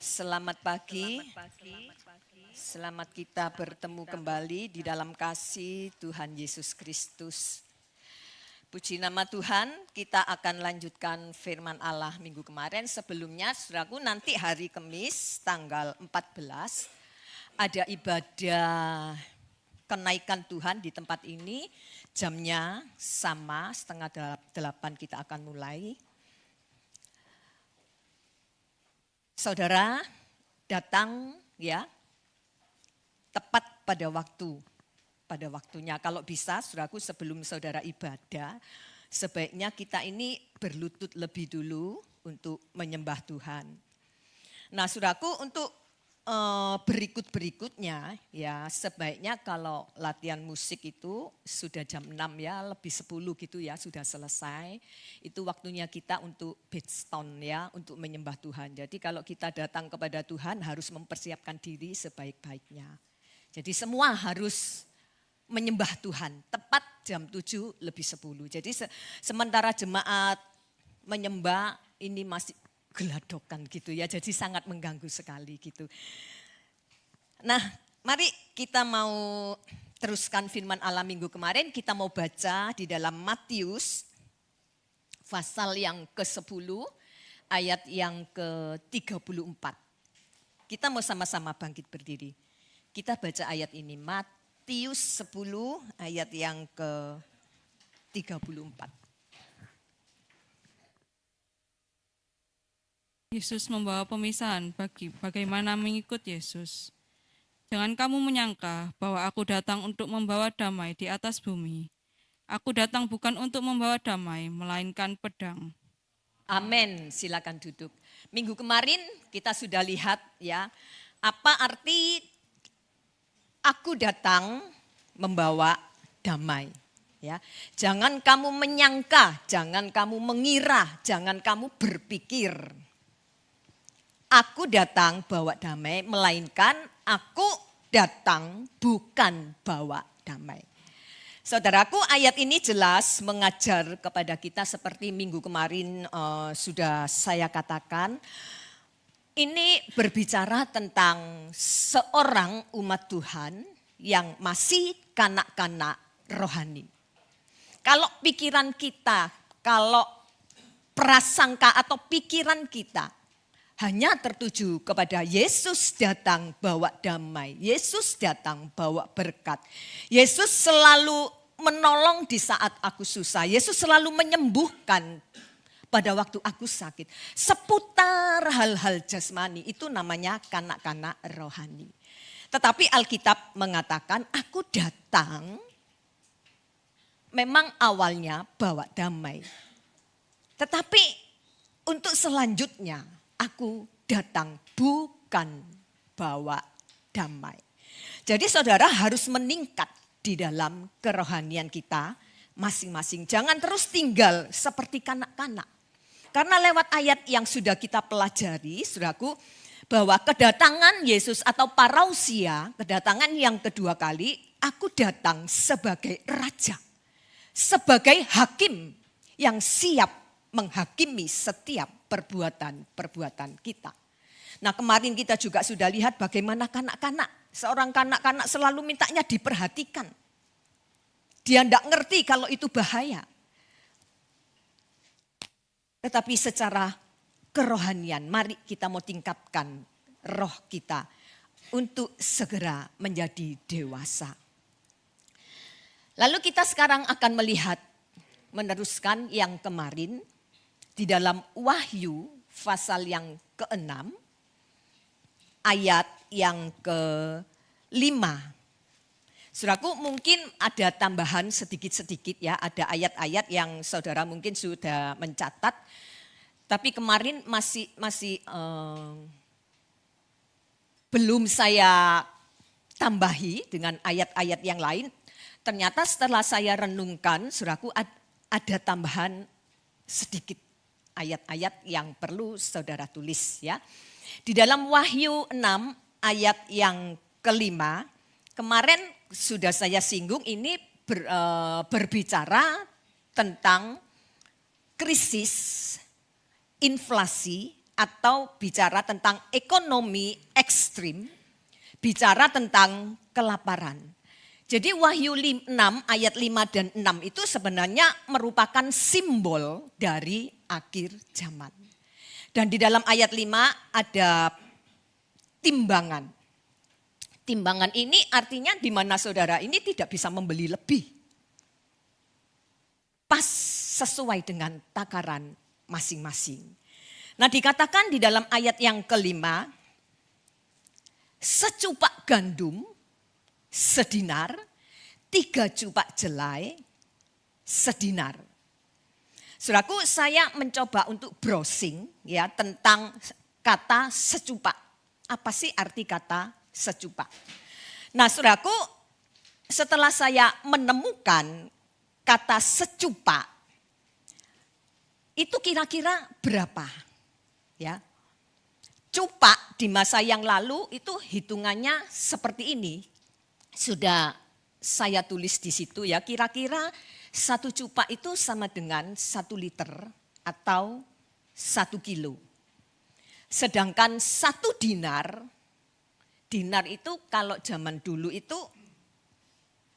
Selamat pagi, selamat kita bertemu kembali di dalam kasih Tuhan Yesus Kristus. Puji nama Tuhan, kita akan lanjutkan firman Allah minggu kemarin. Sebelumnya, saudaraku, nanti hari Kamis tanggal 14 ada ibadah kenaikan Tuhan di tempat ini. Jamnya sama, 7:30 kita akan mulai. Saudara datang ya tepat pada waktunya. Kalau bisa, saudaraku, sebelum saudara ibadah, sebaiknya kita ini berlutut lebih dulu untuk menyembah Tuhan. Nah, saudaraku, untuk berikutnya ya sebaiknya kalau latihan musik itu sudah jam 6 ya, lebih 10 gitu ya, sudah selesai. Itu waktunya kita untuk bedtime ya, untuk menyembah Tuhan. Jadi kalau kita datang kepada Tuhan harus mempersiapkan diri sebaik-baiknya. Jadi semua harus menyembah Tuhan tepat jam 7 lebih 10. Jadi sementara jemaat menyembah ini masih geladokan gitu ya, jadi sangat mengganggu sekali gitu. Nah, mari kita mau teruskan firman Allah minggu kemarin. Kita mau baca di dalam Matius pasal yang ke-10 ayat yang ke-34. Kita mau sama-sama bangkit berdiri. Kita baca ayat ini, Matius 10 ayat yang ke-34. Yesus membawa pemisahan bagi bagaimana mengikut Yesus. Jangan kamu menyangka bahwa aku datang untuk membawa damai di atas bumi. Aku datang bukan untuk membawa damai, melainkan pedang. Amin, silakan duduk. Minggu kemarin kita sudah lihat ya, apa arti aku datang membawa damai. Ya, jangan kamu menyangka, jangan kamu mengira, jangan kamu berpikir. Aku datang bawa damai, melainkan aku datang bukan bawa damai. Saudaraku, ayat ini jelas mengajar kepada kita seperti minggu kemarin sudah saya katakan. Ini berbicara tentang seorang umat Tuhan yang masih kanak-kanak rohani. Kalau pikiran kita, kalau prasangka atau pikiran kita hanya tertuju kepada Yesus datang bawa damai, Yesus datang bawa berkat, Yesus selalu menolong di saat aku susah, Yesus selalu menyembuhkan pada waktu aku sakit. Seputar hal-hal jasmani itu namanya kanak-kanak rohani. Tetapi Alkitab mengatakan aku datang memang awalnya bawa damai. Tetapi untuk selanjutnya aku datang bukan bawa damai. Jadi saudara harus meningkat di dalam kerohanian kita masing-masing. Jangan terus tinggal seperti kanak-kanak. Karena lewat ayat yang sudah kita pelajari, saudaraku, bahwa kedatangan Yesus atau parousia, kedatangan yang kedua kali, aku datang sebagai raja. Sebagai hakim yang siap menghakimi setiap perbuatan-perbuatan kita. Nah, kemarin kita juga sudah lihat bagaimana kanak-kanak, seorang kanak-kanak selalu mintanya diperhatikan. Dia tidak ngerti kalau itu bahaya. Tetapi secara kerohanian, mari kita mau tingkatkan roh kita untuk segera menjadi dewasa. Lalu kita sekarang akan melihat, meneruskan yang kemarin, di dalam Wahyu pasal yang ke-6 ayat yang ke-5. Saudaraku, mungkin ada tambahan sedikit-sedikit ya, ada ayat-ayat yang saudara mungkin sudah mencatat. Tapi kemarin masih belum saya tambahi dengan ayat-ayat yang lain. Ternyata setelah saya renungkan, saudaraku, ada tambahan sedikit ayat-ayat yang perlu saudara tulis ya. Di dalam Wahyu 6 ayat yang ke-5, kemarin sudah saya singgung, ini berbicara tentang krisis, inflasi, atau bicara tentang ekonomi ekstrim, bicara tentang kelaparan. Jadi Wahyu 6 ayat 5 dan 6 itu sebenarnya merupakan simbol dari akhir zaman. Dan di dalam ayat 5 ada timbangan. Timbangan ini artinya di mana saudara ini tidak bisa membeli lebih. Pas sesuai dengan takaran masing-masing. Nah, dikatakan di dalam ayat yang kelima, secupak gandum sedinar, 3 cupak jelai sedinar. Saudaraku, saya mencoba untuk browsing ya tentang kata secupak. Apa sih arti kata secupak? Nah, saudaraku, setelah saya menemukan kata secupak, itu kira-kira berapa? Ya. Cupak di masa yang lalu itu hitungannya seperti ini. Sudah saya tulis di situ ya, kira-kira 1 cupak itu sama dengan 1 liter atau 1 kilo. Sedangkan 1 dinar, dinar itu kalau zaman dulu itu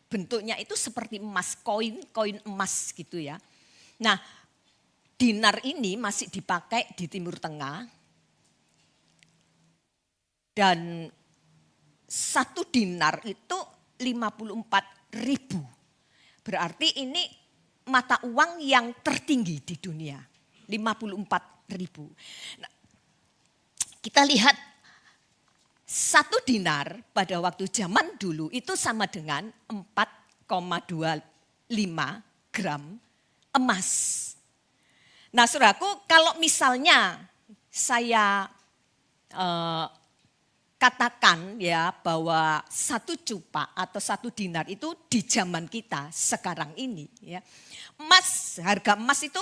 bentuknya itu seperti emas, koin emas gitu ya. Nah, dinar ini masih dipakai di Timur Tengah dan 1 dinar itu 54.000. Berarti ini mata uang yang tertinggi di dunia, 54.000. Nah, kita lihat 1 dinar pada waktu zaman dulu itu sama dengan 4,25 gram emas. Nah, saudaraku, kalau misalnya saya katakan ya bahwa 1 cupak atau 1 dinar itu di zaman kita sekarang ini ya. Emas, harga emas itu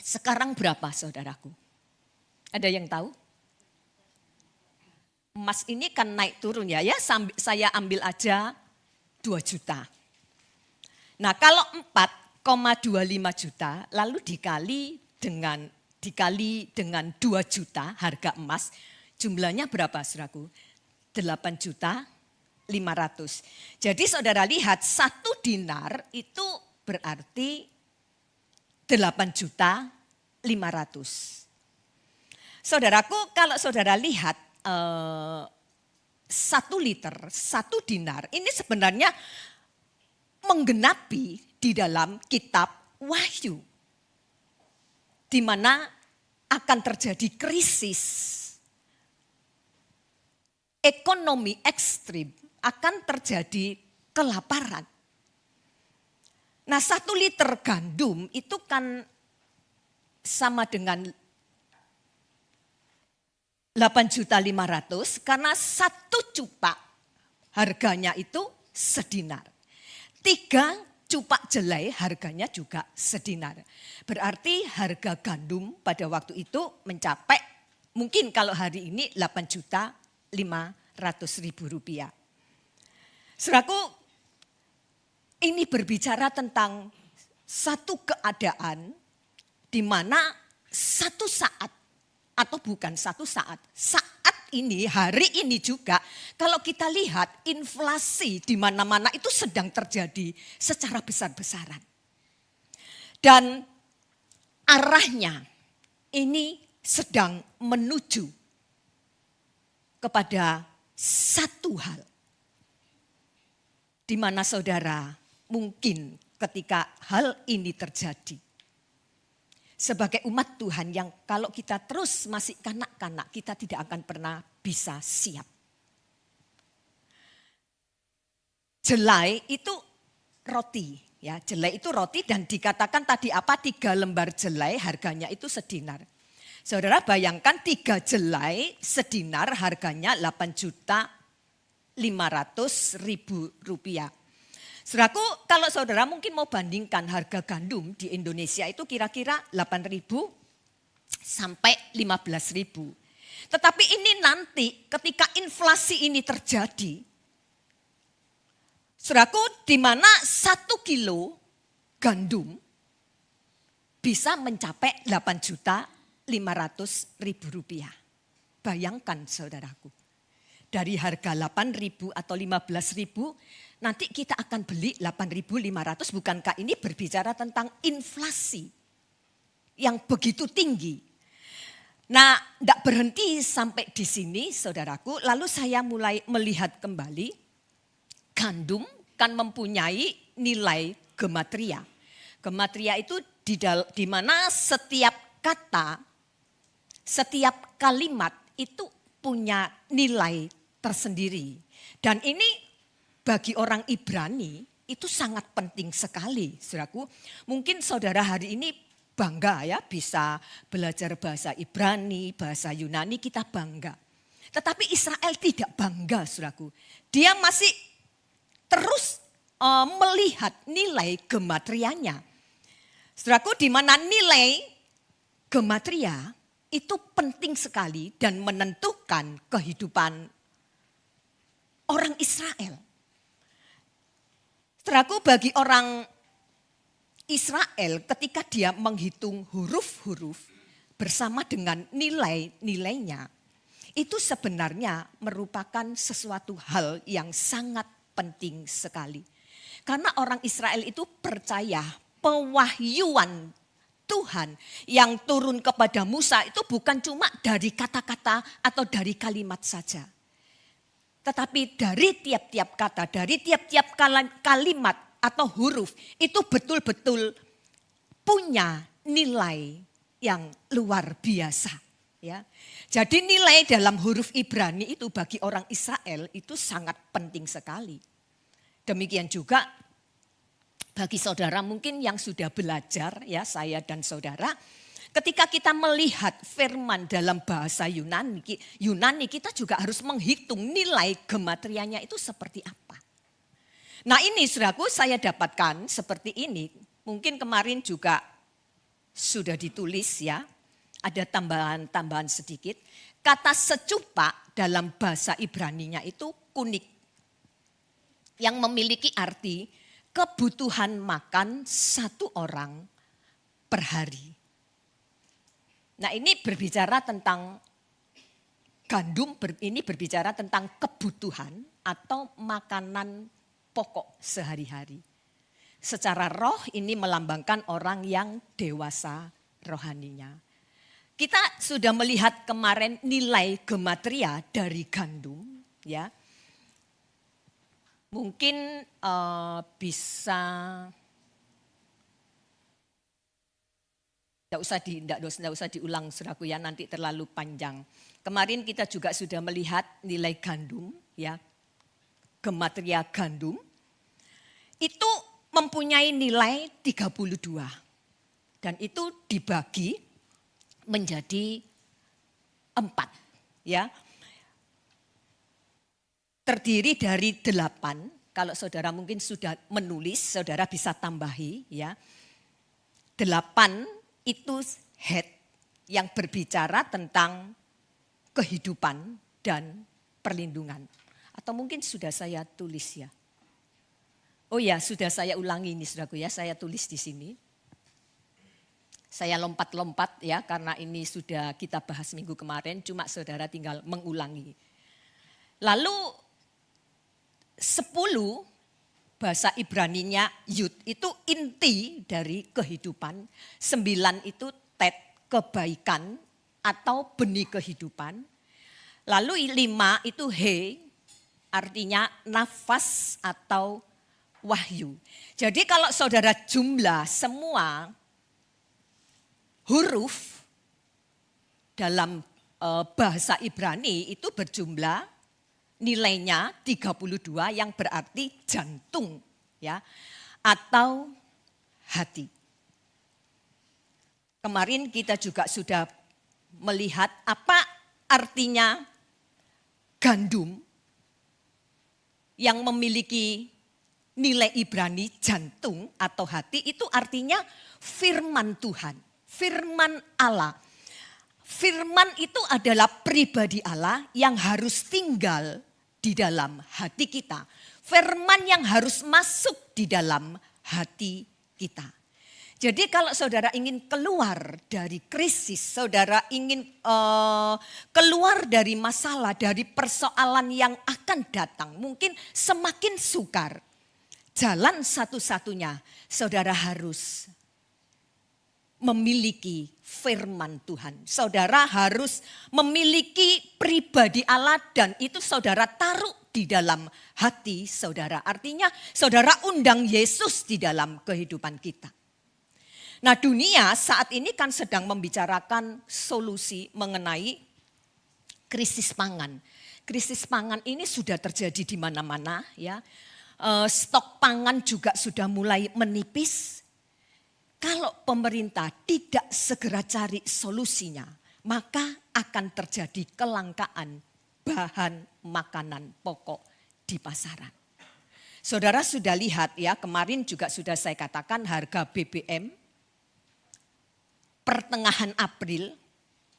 sekarang berapa saudaraku? Ada yang tahu? Emas ini kan naik turun ya, saya ambil aja 2 juta. Nah, kalau 4,25 juta lalu dikali dengan 2 juta harga emas, jumlahnya berapa saudaraku? 8.500.000. Jadi saudara lihat 1 dinar itu berarti 8.500.000. Saudaraku, kalau saudara lihat 1 liter, 1 dinar, ini sebenarnya menggenapi di dalam kitab Wahyu. Di mana akan terjadi krisis ekonomi ekstrim, akan terjadi kelaparan. Nah, 1 liter gandum itu kan sama dengan 8.500.000 karena 1 cupak harganya itu sedinar. 3 cupak jelai harganya juga sedinar. Berarti harga gandum pada waktu itu mencapai mungkin kalau hari ini 8.500.000 rupiah. Saudaraku, ini berbicara tentang satu keadaan di mana satu saat atau bukan satu saat ini, hari ini juga kalau kita lihat inflasi di mana-mana itu sedang terjadi secara besar-besaran. Dan arahnya ini sedang menuju kepada satu hal. Di mana saudara mungkin ketika hal ini terjadi, sebagai umat Tuhan yang kalau kita terus masih kanak-kanak, kita tidak akan pernah bisa siap. Jelai itu roti, ya, jelai itu roti dan dikatakan tadi apa 3 lembar jelai harganya itu sedinar. Saudara bayangkan 3 jelai sedinar harganya 8.500.000 rupiah. Saudaraku, kalau saudara mungkin mau bandingkan harga gandum di Indonesia itu kira-kira 8.000 sampai 15.000. Tetapi ini nanti ketika inflasi ini terjadi, saudaraku, di mana 1 kilo gandum bisa mencapai 8.500.000 Rp500.000. Bayangkan saudaraku. Dari harga 8.000 atau 15.000, nanti kita akan beli 8.500. Bukankah ini berbicara tentang inflasi yang begitu tinggi? Nah, tidak berhenti sampai di sini saudaraku. Lalu saya mulai melihat kembali, gandum kan mempunyai nilai gematria. Gematria itu di mana setiap kata, setiap kalimat itu punya nilai tersendiri. Dan ini bagi orang Ibrani itu sangat penting sekali, saudaraku. Mungkin saudara hari ini bangga ya bisa belajar bahasa Ibrani, bahasa Yunani, kita bangga. Tetapi Israel tidak bangga, saudaraku. Dia masih terus melihat nilai gematrianya. Saudaraku, di mana nilai gematria itu penting sekali dan menentukan kehidupan orang Israel. Saudaraku, bagi orang Israel ketika dia menghitung huruf-huruf bersama dengan nilai-nilainya, itu sebenarnya merupakan sesuatu hal yang sangat penting sekali. Karena orang Israel itu percaya pewahyuan Tuhan yang turun kepada Musa itu bukan cuma dari kata-kata atau dari kalimat saja. Tetapi dari tiap-tiap kata, dari tiap-tiap kalimat atau huruf itu betul-betul punya nilai yang luar biasa. Ya. Jadi nilai dalam huruf Ibrani itu bagi orang Israel itu sangat penting sekali. Demikian juga bagi saudara mungkin yang sudah belajar, ya saya dan saudara, ketika kita melihat firman dalam bahasa Yunani kita juga harus menghitung nilai gematrianya itu seperti apa. Nah ini saudaraku saya dapatkan seperti ini, mungkin kemarin juga sudah ditulis ya, ada tambahan-tambahan sedikit. Kata secupa dalam bahasa Ibraninya itu kunik, yang memiliki arti kebutuhan makan satu orang per hari. Nah ini berbicara tentang gandum, ini berbicara tentang kebutuhan atau makanan pokok sehari-hari. Secara roh ini melambangkan orang yang dewasa rohaninya. Kita sudah melihat kemarin nilai gematria dari gandum, ya. Mungkin bisa tidak usah diulang saudaraku ya, nanti terlalu panjang. Kemarin kita juga sudah melihat nilai gandum, ya, gematria gandum itu mempunyai nilai 32 dan itu dibagi menjadi 4, ya. Terdiri dari 8, kalau saudara mungkin sudah menulis, saudara bisa tambahi ya. 8 itu head yang berbicara tentang kehidupan dan perlindungan. Atau mungkin sudah saya tulis ya. Oh ya, sudah saya ulangi ini saudaraku ya, saya tulis di sini. Saya lompat-lompat ya, karena ini sudah kita bahas minggu kemarin, cuma saudara tinggal mengulangi. Lalu 10 bahasa Ibraninya yud itu inti dari kehidupan. 9 itu tet, kebaikan atau benih kehidupan. Lalu 5 itu he, artinya nafas atau wahyu. Jadi kalau saudara jumlah semua huruf dalam bahasa Ibrani itu berjumlah nilainya 32 yang berarti jantung ya atau hati. Kemarin kita juga sudah melihat apa artinya gandum yang memiliki nilai Ibrani jantung atau hati, itu artinya firman Tuhan, firman Allah. Firman itu adalah pribadi Allah yang harus tinggal di dalam hati kita. Firman yang harus masuk di dalam hati kita. Jadi kalau saudara ingin keluar dari krisis, saudara ingin keluar dari masalah, dari persoalan yang akan datang, mungkin semakin sukar. Jalan satu-satunya, saudara harus memiliki firman Tuhan. Saudara harus memiliki pribadi Allah dan itu saudara taruh di dalam hati saudara. Artinya saudara undang Yesus di dalam kehidupan kita. Nah, dunia saat ini kan sedang membicarakan solusi mengenai krisis pangan. Krisis pangan ini sudah terjadi di mana-mana ya. Stok pangan juga sudah mulai menipis. Kalau pemerintah tidak segera cari solusinya, maka akan terjadi kelangkaan bahan makanan pokok di pasaran. Saudara sudah lihat ya, kemarin juga sudah saya katakan harga BBM pertengahan April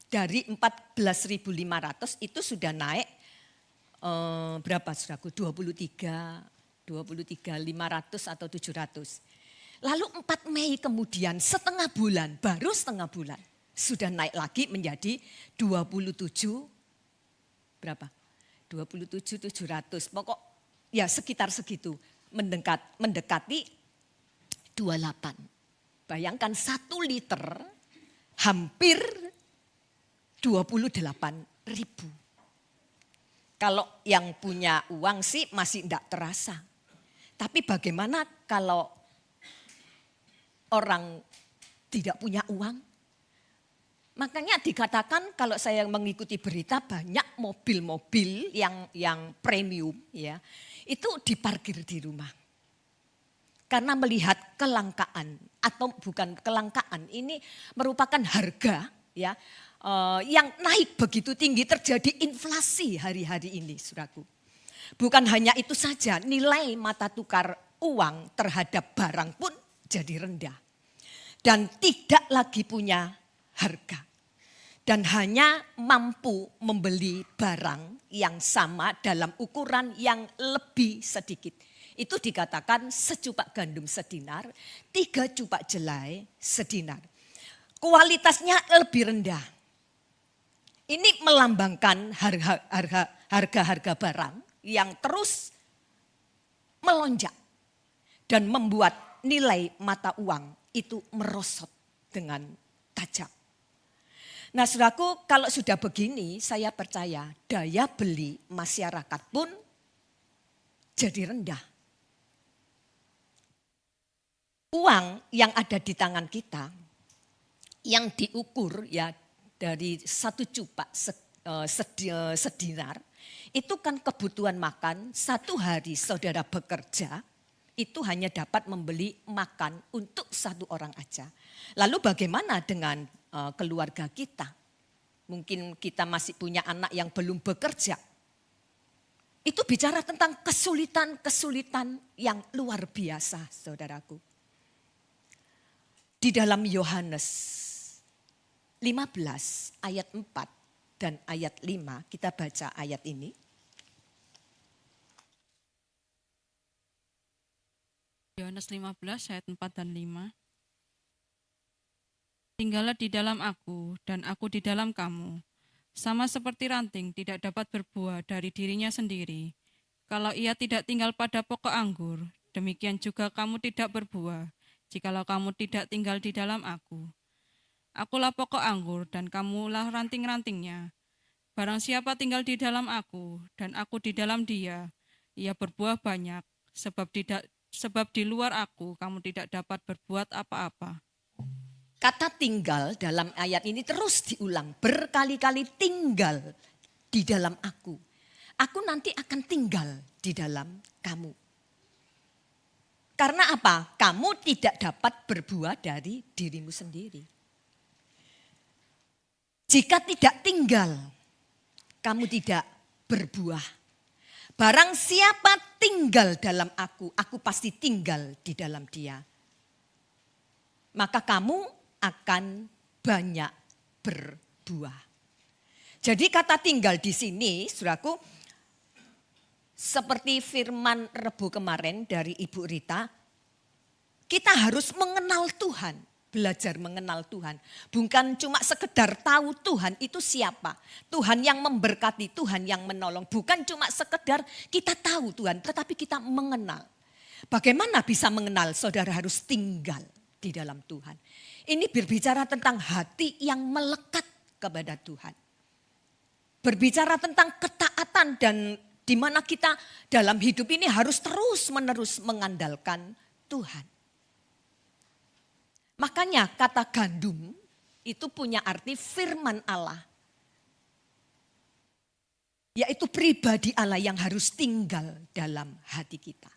dari 14.500 itu sudah naik berapa saudaraku? 23.500 atau 700. Lalu 4 Mei kemudian setengah bulan, baru setengah bulan sudah naik lagi menjadi 27 berapa? 27.700. Pokok ya sekitar segitu, mendekati 28. Bayangkan 1 liter hampir 28.000. Kalau yang punya uang sih masih tidak terasa. Tapi bagaimana kalau orang tidak punya uang? Makanya dikatakan kalau saya mengikuti berita banyak mobil-mobil yang premium ya, itu diparkir di rumah. Karena melihat kelangkaan atau bukan kelangkaan, ini merupakan harga ya yang naik begitu tinggi, terjadi inflasi hari-hari ini, saudaraku. Bukan hanya itu saja, nilai mata tukar uang terhadap barang pun jadi rendah. Dan tidak lagi punya harga. Dan hanya mampu membeli barang yang sama dalam ukuran yang lebih sedikit. Itu dikatakan secupak gandum sedinar, 3 cupak jelai sedinar. Kualitasnya lebih rendah. Ini melambangkan harga-harga barang yang terus melonjak dan membuat nilai mata uang itu merosot dengan tajam. Nah, saudaraku, kalau sudah begini saya percaya daya beli masyarakat pun jadi rendah. Uang yang ada di tangan kita, yang diukur ya dari 1 cupak sedinar, itu kan kebutuhan makan 1 hari saudara bekerja, itu hanya dapat membeli makan untuk 1 orang aja. Lalu bagaimana dengan keluarga kita? Mungkin kita masih punya anak yang belum bekerja. Itu bicara tentang kesulitan-kesulitan yang luar biasa, saudaraku. Di dalam Yohanes 15 ayat 4 dan ayat 5, kita baca ayat ini. Yohanes 15 ayat 4 dan 5. Tinggallah di dalam aku dan aku di dalam kamu. Sama seperti ranting tidak dapat berbuah dari dirinya sendiri. Kalau ia tidak tinggal pada pokok anggur, demikian juga kamu tidak berbuah. Jikalau kamu tidak tinggal di dalam aku. Akulah pokok anggur dan kamulah ranting-rantingnya. Barang siapa tinggal di dalam aku dan aku di dalam dia, ia berbuah banyak, sebab di luar aku kamu tidak dapat berbuat apa-apa. Kata tinggal dalam ayat ini terus diulang, berkali-kali tinggal di dalam aku. Aku nanti akan tinggal di dalam kamu. Karena apa? Kamu tidak dapat berbuah dari dirimu sendiri. Jika tidak tinggal, kamu tidak berbuah. Barang siapa tinggal dalam aku pasti tinggal di dalam dia. Maka kamu akan banyak berbuah. Jadi kata tinggal di sini, saudaraku, seperti firman Rebu kemarin dari Ibu Rita, kita harus mengenal Tuhan. belajar mengenal Tuhan. Bukan cuma sekedar tahu Tuhan itu siapa. Tuhan yang memberkati, Tuhan yang menolong. Bukan cuma sekedar kita tahu Tuhan, tetapi kita mengenal. Bagaimana bisa mengenal? Saudara harus tinggal di dalam Tuhan. Ini berbicara tentang hati yang melekat kepada Tuhan. Berbicara tentang ketaatan dan di mana kita dalam hidup ini harus terus-menerus mengandalkan Tuhan. Makanya kata gandum itu punya arti firman Allah. Yaitu pribadi Allah yang harus tinggal dalam hati kita.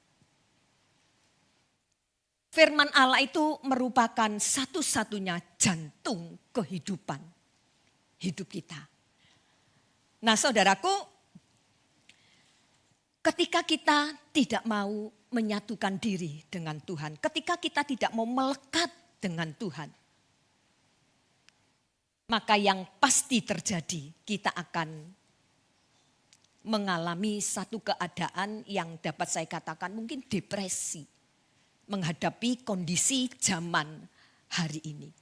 Firman Allah itu merupakan satu-satunya jantung kehidupan hidup kita. Nah saudaraku, ketika kita tidak mau menyatukan diri dengan Tuhan, ketika kita tidak mau melekat dengan Tuhan, maka yang pasti terjadi kita akan mengalami satu keadaan yang dapat saya katakan mungkin depresi menghadapi kondisi zaman hari ini.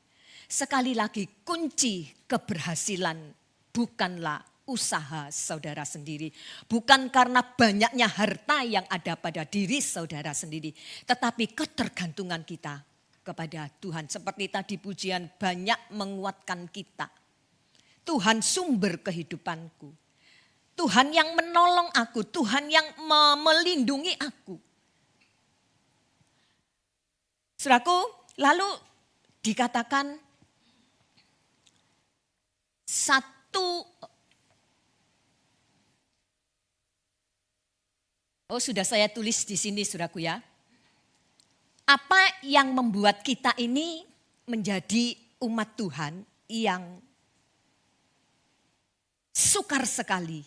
Sekali lagi, kunci keberhasilan bukanlah usaha saudara sendiri. Bukan karena banyaknya harta yang ada pada diri saudara sendiri, tetapi ketergantungan kita kepada Tuhan. Seperti tadi pujian banyak menguatkan kita. Tuhan sumber kehidupanku. Tuhan yang menolong aku. Tuhan yang melindungi aku. Saudaraku, lalu dikatakan sudah saya tulis di sini saudaraku ya. Apa yang membuat kita ini menjadi umat Tuhan yang sukar sekali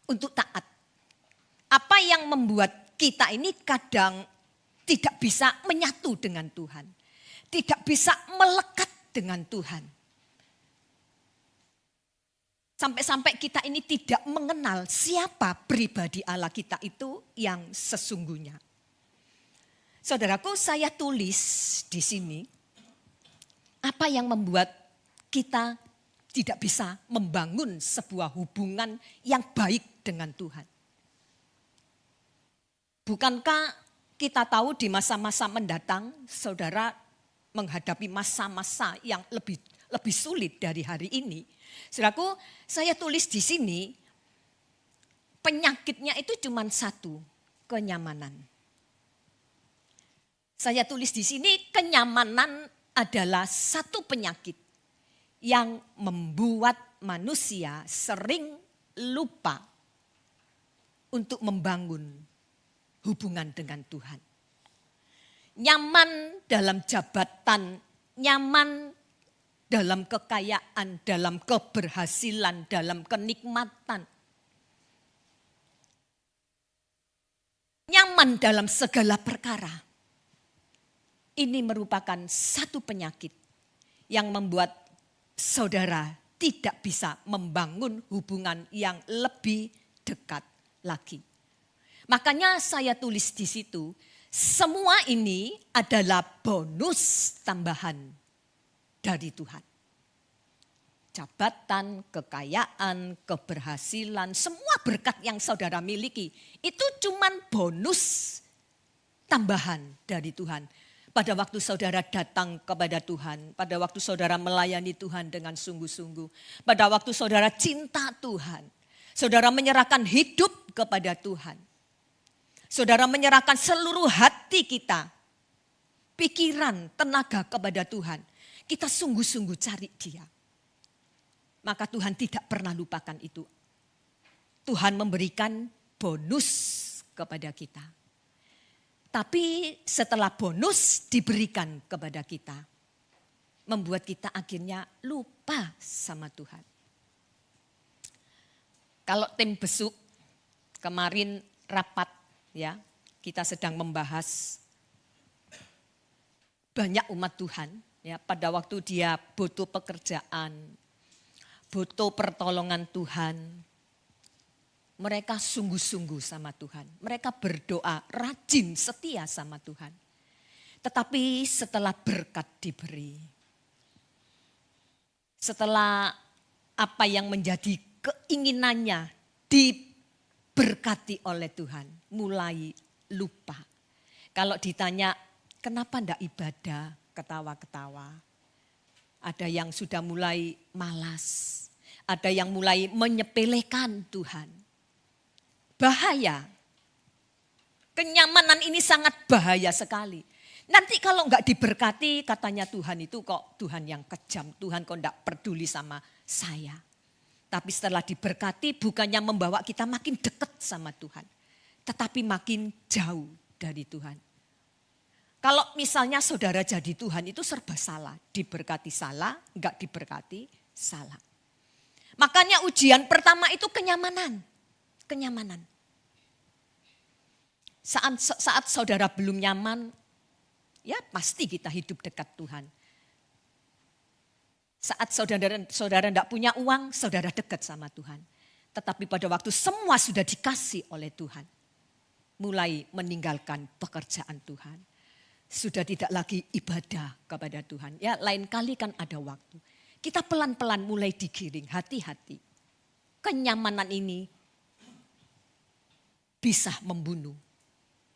untuk taat? Apa yang membuat kita ini kadang tidak bisa menyatu dengan Tuhan, tidak bisa melekat dengan Tuhan? Sampai-sampai kita ini tidak mengenal siapa pribadi Allah kita itu yang sesungguhnya. Saudaraku, saya tulis di sini apa yang membuat kita tidak bisa membangun sebuah hubungan yang baik dengan Tuhan. Bukankah kita tahu di masa-masa mendatang, saudara menghadapi masa-masa yang lebih sulit dari hari ini. Saudaraku, saya tulis di sini, penyakitnya itu cuma satu, kenyamanan. Saya tulis di sini, kenyamanan adalah satu penyakit yang membuat manusia sering lupa untuk membangun hubungan dengan Tuhan. Nyaman dalam jabatan, nyaman dalam kekayaan, dalam keberhasilan, dalam kenikmatan. Nyaman dalam segala perkara. Ini merupakan satu penyakit yang membuat saudara tidak bisa membangun hubungan yang lebih dekat lagi. Makanya saya tulis di situ, semua ini adalah bonus tambahan dari Tuhan. Jabatan, kekayaan, keberhasilan, semua berkat yang saudara miliki itu cuman bonus tambahan dari Tuhan. Pada waktu saudara datang kepada Tuhan, pada waktu saudara melayani Tuhan dengan sungguh-sungguh, pada waktu saudara cinta Tuhan, saudara menyerahkan hidup kepada Tuhan, saudara menyerahkan seluruh hati kita, pikiran, tenaga kepada Tuhan, kita sungguh-sungguh cari Dia. Maka Tuhan tidak pernah lupakan itu. Tuhan memberikan bonus kepada kita. Tapi setelah bonus diberikan kepada kita, membuat kita akhirnya lupa sama Tuhan. Kalau tim besuk kemarin rapat ya, kita sedang membahas banyak umat Tuhan ya, pada waktu dia butuh pekerjaan, butuh pertolongan Tuhan. Mereka sungguh-sungguh sama Tuhan. Mereka berdoa, rajin, setia sama Tuhan. Tetapi setelah berkat diberi, setelah apa yang menjadi keinginannya diberkati oleh Tuhan, mulai lupa. Kalau ditanya, kenapa enggak ibadah, ketawa-ketawa. Ada yang sudah mulai malas, ada yang mulai menyepelekan Tuhan. Bahaya. Kenyamanan ini sangat bahaya sekali. Nanti kalau enggak diberkati, katanya Tuhan itu kok Tuhan yang kejam. Tuhan kok enggak peduli sama saya. Tapi setelah diberkati bukannya membawa kita makin dekat sama Tuhan. Tetapi makin jauh dari Tuhan. Kalau misalnya saudara jadi Tuhan itu serba salah. Diberkati salah, enggak diberkati salah. Makanya ujian pertama itu kenyamanan. Kenyamanan. Saat saudara belum nyaman, ya pasti kita hidup dekat Tuhan. Saat saudara tidak punya uang, saudara dekat sama Tuhan. Tetapi pada waktu semua sudah dikasih oleh Tuhan, mulai meninggalkan pekerjaan Tuhan. Sudah tidak lagi ibadah kepada Tuhan. Ya lain kali kan ada waktu. Kita pelan-pelan mulai digiring, hati-hati. Kenyamanan ini bisa membunuh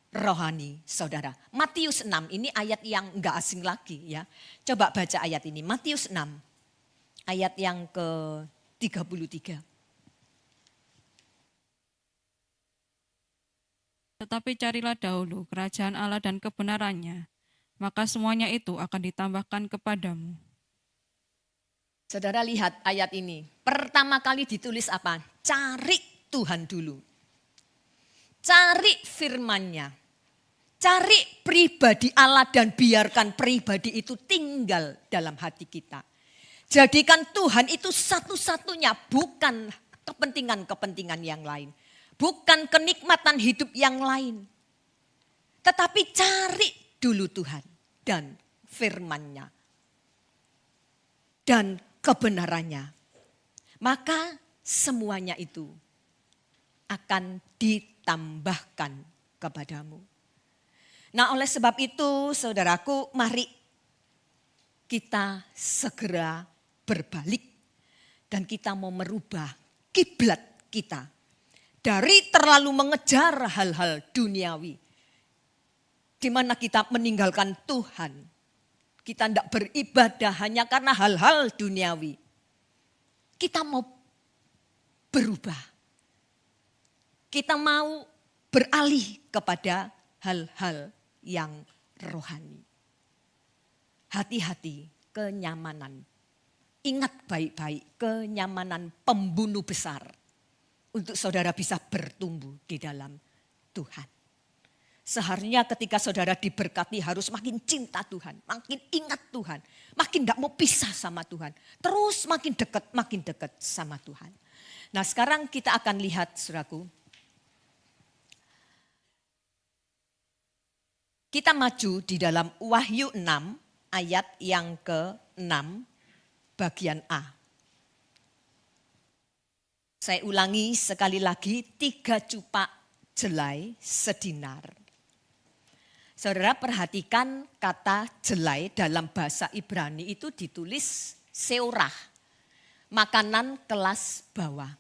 rohani saudara. Matius 6 ini ayat yang enggak asing lagi ya. Coba baca ayat ini. Matius 6 ayat yang ke-33. Tetapi carilah dahulu kerajaan Allah dan kebenarannya, maka semuanya itu akan ditambahkan kepadamu. Saudara lihat ayat ini. Pertama kali ditulis apa? Cari Tuhan dulu. Cari firman-Nya. Cari pribadi Allah dan biarkan pribadi itu tinggal dalam hati kita. Jadikan Tuhan itu satu-satunya, bukan kepentingan-kepentingan yang lain. Bukan kenikmatan hidup yang lain. Tetapi cari dulu Tuhan dan firman-Nya. Dan kebenarannya. Maka semuanya itu akan ditambahkan kepadamu. Nah oleh sebab itu saudaraku, mari kita segera berbalik. Dan kita mau merubah kiblat kita. Dari terlalu mengejar hal-hal duniawi. Di mana kita meninggalkan Tuhan. Kita tidak beribadah hanya karena hal-hal duniawi. Kita mau berubah. Kita mau beralih kepada hal-hal yang rohani. Hati-hati kenyamanan. Ingat baik-baik kenyamanan pembunuh besar. Untuk saudara bisa bertumbuh di dalam Tuhan. Seharusnya ketika saudara diberkati harus makin cinta Tuhan. Makin ingat Tuhan. Makin tidak mau pisah sama Tuhan. Terus makin dekat sama Tuhan. Nah sekarang kita akan lihat saudaraku. Kita maju di dalam Wahyu 6 ayat yang ke-6 bagian A. Saya ulangi sekali lagi, 3 cupak jelai sedinar. Saudara perhatikan kata jelai dalam bahasa Ibrani itu ditulis seorah. Makanan kelas bawah.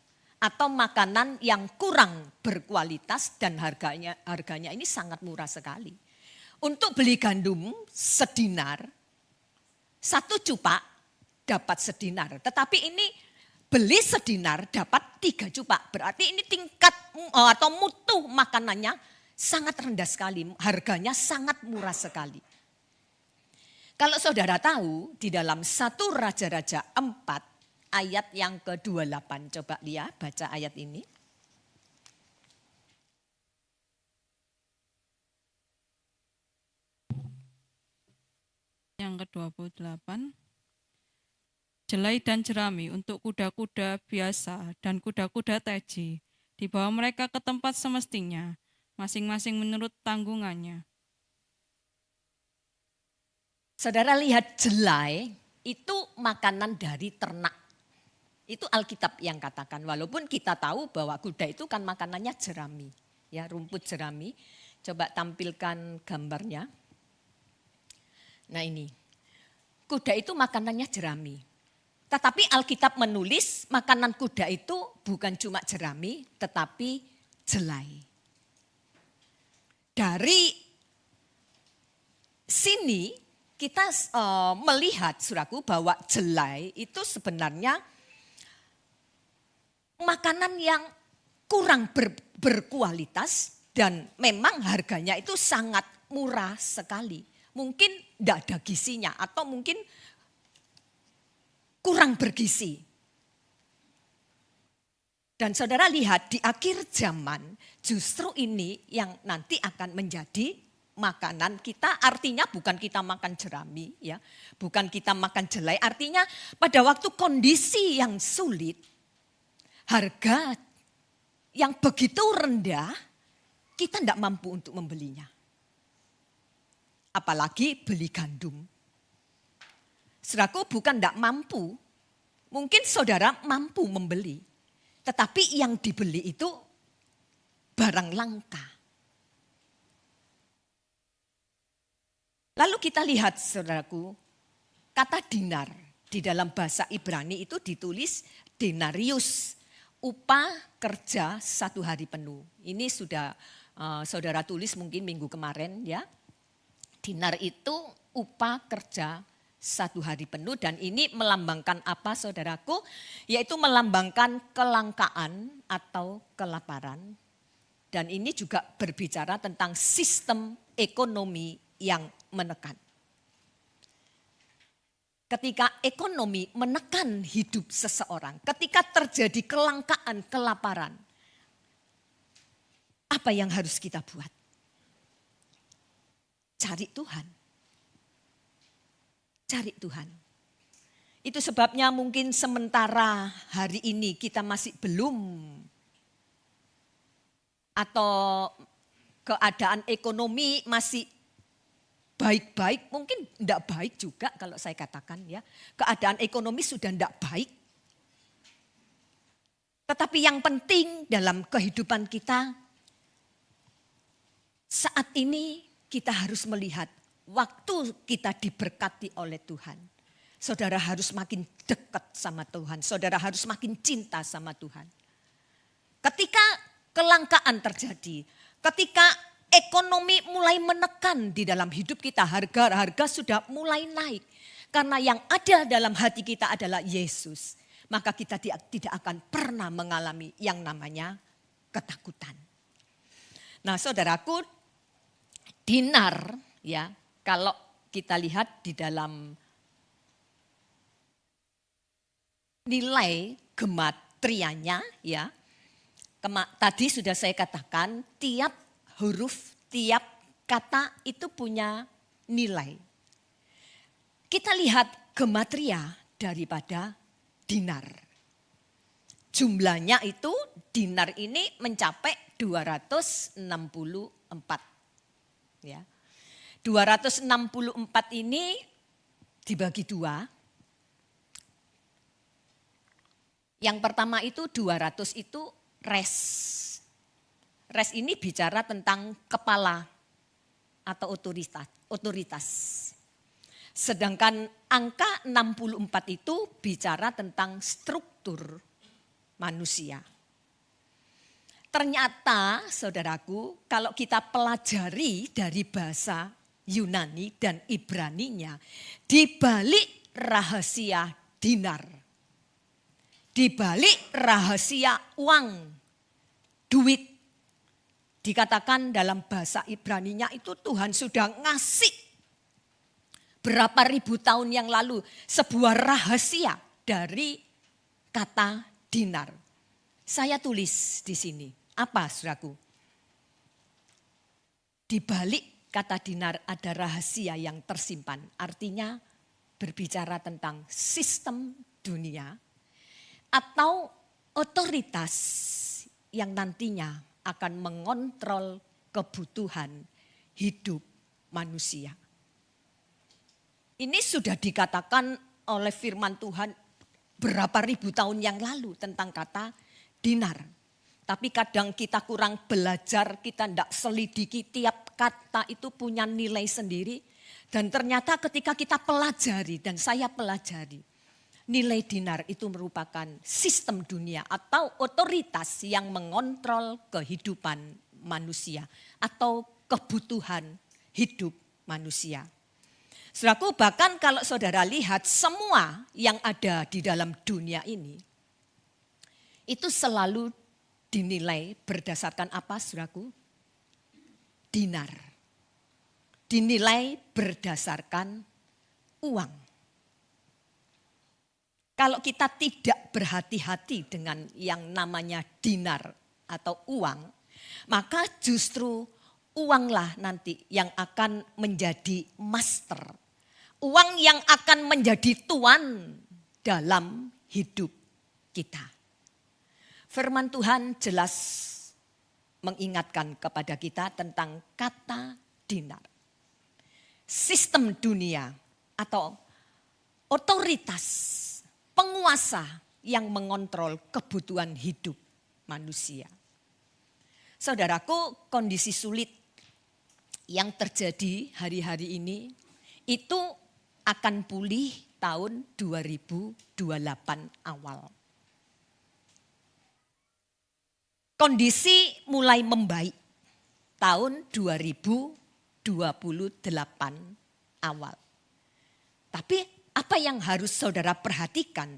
Atau makanan yang kurang berkualitas dan harganya ini sangat murah sekali. Untuk beli gandum sedinar, 1 cupak dapat sedinar. Tetapi ini beli sedinar dapat 3 cupak. Berarti ini tingkat atau mutu makanannya sangat rendah sekali. Harganya sangat murah sekali. Kalau saudara tahu di dalam 1 Raja-Raja 4 ayat yang ke-28. Coba lihat baca ayat ini. Yang ke-28, jelai dan jerami untuk kuda-kuda biasa dan kuda-kuda teji, dibawa mereka ke tempat semestinya, masing-masing menurut tanggungannya. Saudara lihat jelai itu makanan dari ternak. Itu Alkitab yang katakan, walaupun kita tahu bahwa kuda itu kan makanannya jerami. Ya, rumput jerami. Coba tampilkan gambarnya. Nah ini, kuda itu makanannya jerami. Tetapi Alkitab menulis makanan kuda itu bukan cuma jerami, tetapi jelai. Dari sini kita melihat, saudaraku, bahwa jelai itu sebenarnya makanan yang kurang berkualitas dan memang harganya itu sangat murah sekali. Mungkin tidak ada gizinya atau mungkin kurang bergizi. Dan saudara lihat di akhir zaman justru ini yang nanti akan menjadi makanan kita, artinya bukan kita makan jerami ya, bukan kita makan jelai, artinya pada waktu kondisi yang sulit, harga yang begitu rendah, kita tidak mampu untuk membelinya. Apalagi beli gandum. Saudaraku, bukan tidak mampu, mungkin saudara mampu membeli, tetapi yang dibeli itu barang langka. Lalu kita lihat, saudaraku, kata dinar di dalam bahasa Ibrani itu ditulis denarius, upah kerja 1 hari penuh. Ini sudah saudara tulis mungkin minggu kemarin ya. Dinar itu upah kerja 1 hari penuh dan ini melambangkan apa saudaraku? Yaitu melambangkan kelangkaan atau kelaparan. Dan ini juga berbicara tentang sistem ekonomi yang menekan. Ketika ekonomi menekan hidup seseorang, ketika terjadi kelangkaan, kelaparan, apa yang harus kita buat? Cari Tuhan. Cari Tuhan. Itu sebabnya mungkin sementara hari ini kita masih belum atau keadaan ekonomi masih baik-baik, mungkin tidak baik juga kalau saya katakan ya. Keadaan ekonomi sudah tidak baik. Tetapi yang penting dalam kehidupan kita saat ini kita harus melihat waktu kita diberkati oleh Tuhan. Saudara harus makin dekat sama Tuhan. Saudara harus makin cinta sama Tuhan. Ketika kelangkaan terjadi, ketika ekonomi mulai menekan di dalam hidup kita, harga-harga sudah mulai naik. Karena yang ada dalam hati kita adalah Yesus. Maka kita tidak akan pernah mengalami yang namanya ketakutan. Nah saudaraku, dinar ya, kalau kita lihat di dalam nilai gematrianya ya, tadi sudah saya katakan tiap huruf, tiap kata itu punya nilai. Kita lihat gematria daripada dinar. Jumlahnya itu dinar ini mencapai 264. Ya. 264 ini dibagi 2. Yang pertama itu 200 itu res. Res ini bicara tentang kepala atau otoritas. Sedangkan angka 64 itu bicara tentang struktur manusia. Ternyata saudaraku, kalau kita pelajari dari bahasa Yunani dan Ibraninya, di balik rahasia dinar, di balik rahasia uang, duit, dikatakan dalam bahasa Ibraninya itu Tuhan sudah ngasih berapa ribu tahun yang lalu sebuah rahasia dari kata dinar. Saya tulis di sini. Apa saudaraku? Di balik kata dinar ada rahasia yang tersimpan. Artinya berbicara tentang sistem dunia atau otoritas yang nantinya akan mengontrol kebutuhan hidup manusia. Ini sudah dikatakan oleh firman Tuhan berapa ribu tahun yang lalu tentang kata dinar. Tapi kadang kita kurang belajar, kita tidak selidiki tiap kata itu punya nilai sendiri. Dan ternyata ketika kita pelajari dan saya pelajari, nilai dinar itu merupakan sistem dunia atau otoritas yang mengontrol kehidupan manusia atau kebutuhan hidup manusia. Saudaraku, bahkan kalau saudara lihat semua yang ada di dalam dunia ini, itu selalu dinilai berdasarkan apa, saudaraku? Dinar. Dinilai berdasarkan uang. Kalau kita tidak berhati-hati dengan yang namanya dinar atau uang, maka justru uanglah nanti yang akan menjadi master. Uang yang akan menjadi tuan dalam hidup kita. Firman Tuhan jelas mengingatkan kepada kita tentang kata dinar. Sistem dunia atau otoritas penguasa yang mengontrol kebutuhan hidup manusia. Saudaraku, kondisi sulit yang terjadi hari-hari ini itu akan pulih tahun 2028 awal. Kondisi mulai membaik tahun 2028 awal. Tapi apa yang harus saudara perhatikan?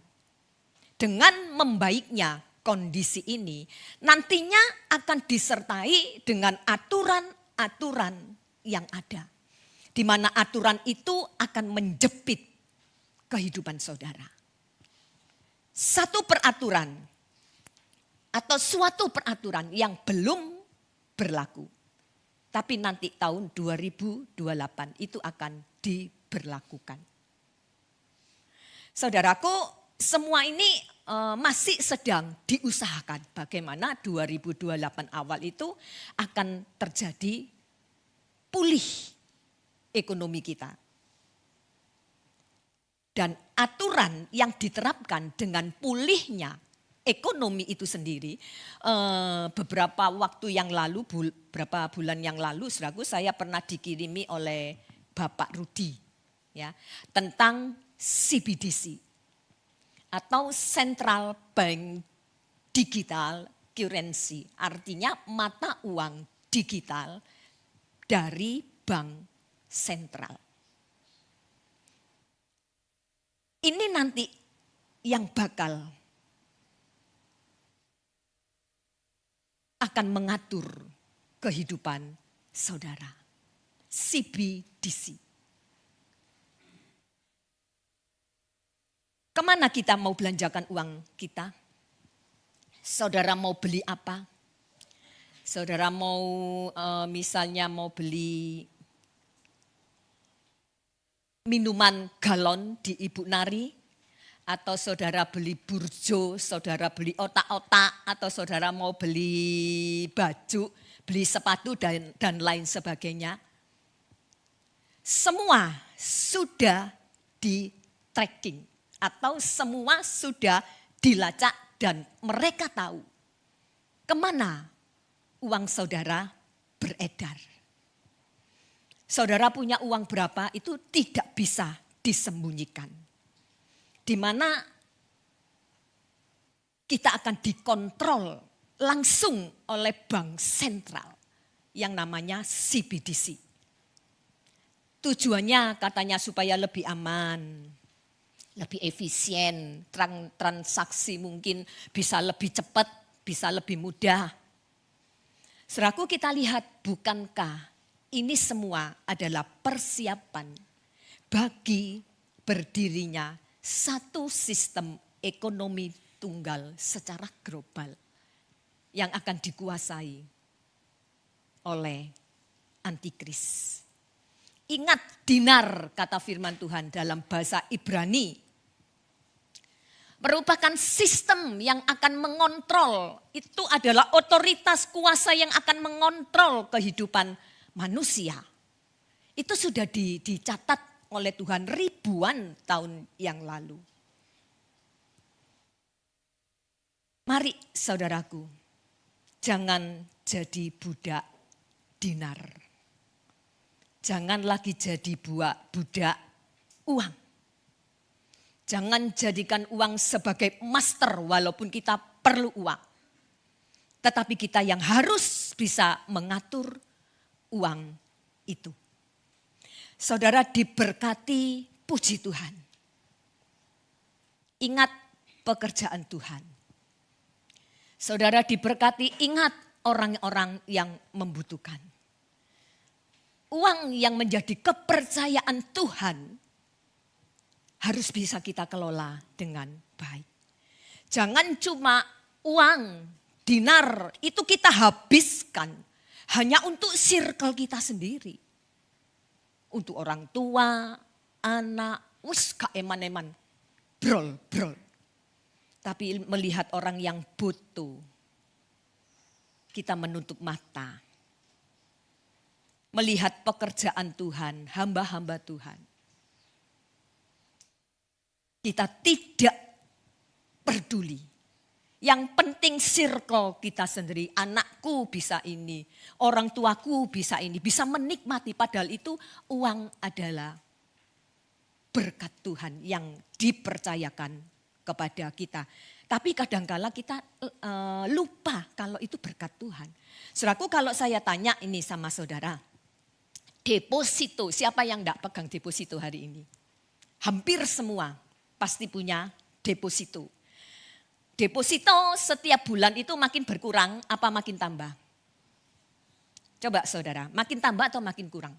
Dengan membaiknya kondisi ini, nantinya akan disertai dengan aturan-aturan yang ada. Di mana aturan itu akan menjepit kehidupan saudara. Satu peraturan atau suatu peraturan yang belum berlaku. Tapi nanti tahun 2028 itu akan diberlakukan. Saudaraku, semua ini masih sedang diusahakan bagaimana 2028 awal itu akan terjadi pulih ekonomi kita. Dan aturan yang diterapkan dengan pulihnya ekonomi itu sendiri, beberapa waktu yang lalu, beberapa bulan yang lalu, saudaraku, saya pernah dikirimi oleh Bapak Rudi ya, tentang CBDC atau Central Bank Digital Currency, artinya mata uang digital dari bank sentral. Ini nanti yang bakal akan mengatur kehidupan saudara. CBDC. Kemana kita mau belanjakan uang kita? Saudara mau beli apa? Saudara mau misalnya mau beli minuman galon di Ibu Nari, atau saudara beli burjo, saudara beli otak-otak, atau saudara mau beli baju, beli sepatu dan lain sebagainya. Semua sudah di-tracking atau semua sudah dilacak dan mereka tahu kemana uang saudara beredar. Saudara punya uang berapa itu tidak bisa disembunyikan. Di mana kita akan dikontrol langsung oleh bank sentral yang namanya CBDC. Tujuannya katanya supaya lebih aman, lebih efisien, transaksi mungkin bisa lebih cepat, bisa lebih mudah. Saudaraku, kita lihat, bukankah ini semua adalah persiapan bagi berdirinya satu sistem ekonomi tunggal secara global yang akan dikuasai oleh antikris. Ingat, dinar, kata firman Tuhan dalam bahasa Ibrani, merupakan sistem yang akan mengontrol. Itu adalah otoritas kuasa yang akan mengontrol kehidupan manusia. Itu sudah dicatat oleh Tuhan ribuan tahun yang lalu. Mari saudaraku, jangan jadi budak dinar. jangan lagi jadi budak uang. Jangan jadikan uang sebagai master walaupun kita perlu uang. Tetapi kita yang harus bisa mengatur uang itu. Saudara diberkati, puji Tuhan. Ingat pekerjaan Tuhan. Saudara diberkati, ingat orang-orang yang membutuhkan. Uang yang menjadi kepercayaan Tuhan harus bisa kita kelola dengan baik. Jangan cuma uang, dinar itu kita habiskan hanya untuk circle kita sendiri. Untuk orang tua, anak, wis gak eman-eman, brol. Tapi melihat orang yang butuh, kita menutup mata. Melihat pekerjaan Tuhan, hamba-hamba Tuhan. Kita tidak peduli. Yang penting circle kita sendiri. Anakku bisa ini, orang tuaku bisa ini. Bisa menikmati padahal itu uang adalah berkat Tuhan yang dipercayakan kepada kita. Tapi kadangkala kita lupa kalau itu berkat Tuhan. Saudaraku, kalau saya tanya ini sama saudara. Deposito, siapa yang tidak pegang deposito hari ini? Hampir semua pasti punya deposito. Deposito setiap bulan itu makin berkurang apa makin tambah? Coba saudara, makin tambah atau makin kurang?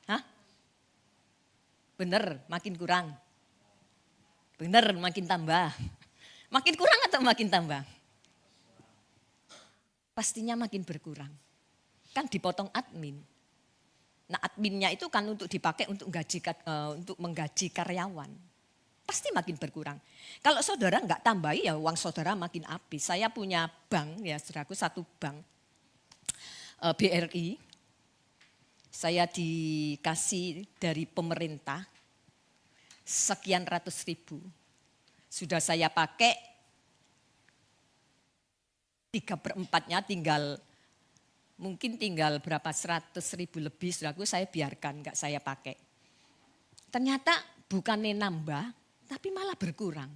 Hah? Bener, makin kurang. Bener, makin tambah. Makin kurang atau makin tambah? Pastinya makin berkurang. Kan dipotong admin. Nah adminnya itu kan untuk dipakai untuk menggaji karyawan. Pasti makin berkurang. Kalau saudara enggak tambahi ya uang saudara makin habis. Saya punya bank ya saudaraku, satu bank BRI. Saya dikasih dari pemerintah sekian ratus ribu. Sudah saya pakai 3/4-nya mungkin tinggal berapa 100 ribu lebih saudaraku, saya biarkan enggak saya pakai. Ternyata bukannya nambah tapi malah berkurang.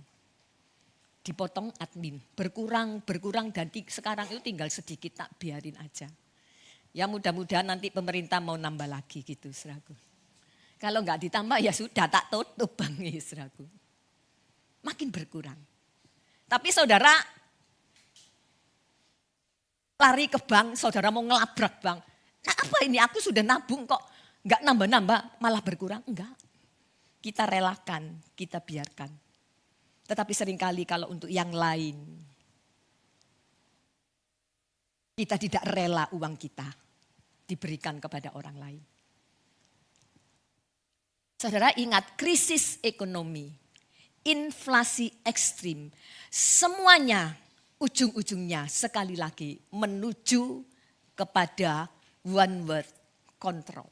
Dipotong admin, berkurang dan sekarang itu tinggal sedikit, tak biarin aja. Ya mudah-mudahan nanti pemerintah mau nambah lagi gitu saudaraku. Kalau enggak ditambah ya sudah tak tutup banknya saudaraku. Makin berkurang. Tapi saudara lari ke bank, saudara mau ngelabrak bank. Nah apa ini, aku sudah nabung kok enggak nambah-nambah malah berkurang, enggak. Kita relakan, kita biarkan. Tetapi seringkali kalau untuk yang lain, kita tidak rela uang kita diberikan kepada orang lain. Saudara ingat krisis ekonomi, inflasi ekstrim, semuanya ujung-ujungnya sekali lagi menuju kepada one word, control.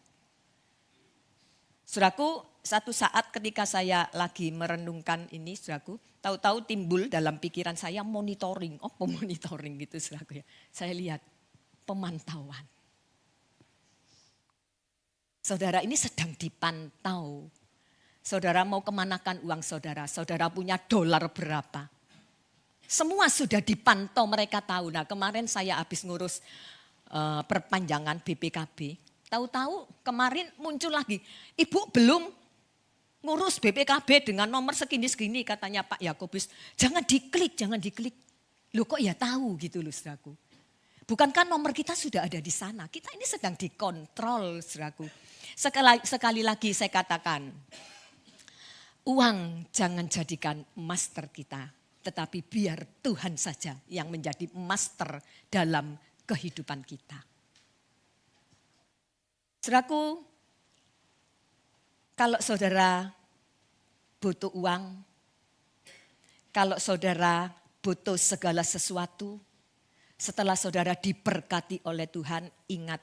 Saudaraku, satu saat ketika saya lagi merenungkan ini, saudaraku, tahu-tahu timbul dalam pikiran saya monitoring. Oh, pemonitoring gitu, saudaraku ya. Saya lihat pemantauan. Saudara ini sedang dipantau. Saudara mau kemanakan uang saudara? Saudara punya dolar berapa? Semua sudah dipantau, mereka tahu. Nah kemarin saya habis ngurus perpanjangan BPKB. Tahu-tahu kemarin muncul lagi, ibu belum ngurus BPKB dengan nomor segini-segini, katanya Pak Yakobus. Jangan diklik. Loh kok ya tahu gitu loh saudaraku. Bukankah nomor kita sudah ada di sana? Kita ini sedang dikontrol saudaraku. Sekali lagi saya katakan, uang jangan jadikan master kita. Tetapi biar Tuhan saja yang menjadi master dalam kehidupan kita. Saudaraku, kalau saudara butuh uang, kalau saudara butuh segala sesuatu, setelah saudara diberkati oleh Tuhan, ingat,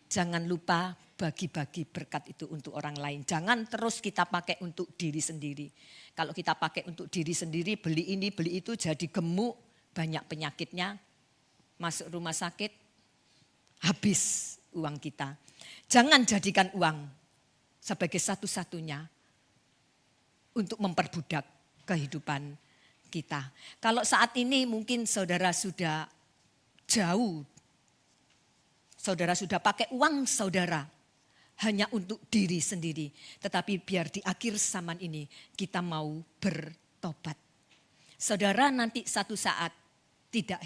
jangan lupa bagi-bagi berkat itu untuk orang lain. Jangan terus kita pakai untuk diri sendiri. Kalau kita pakai untuk diri sendiri, beli ini, beli itu, jadi gemuk, banyak penyakitnya, masuk rumah sakit, habis uang kita. Jangan jadikan uang sebagai satu-satunya untuk memperbudak kehidupan kita. Kalau saat ini mungkin saudara sudah jauh, saudara sudah pakai uang saudara hanya untuk diri sendiri. Tetapi biar di akhir zaman ini kita mau bertobat. Saudara nanti satu saat tidak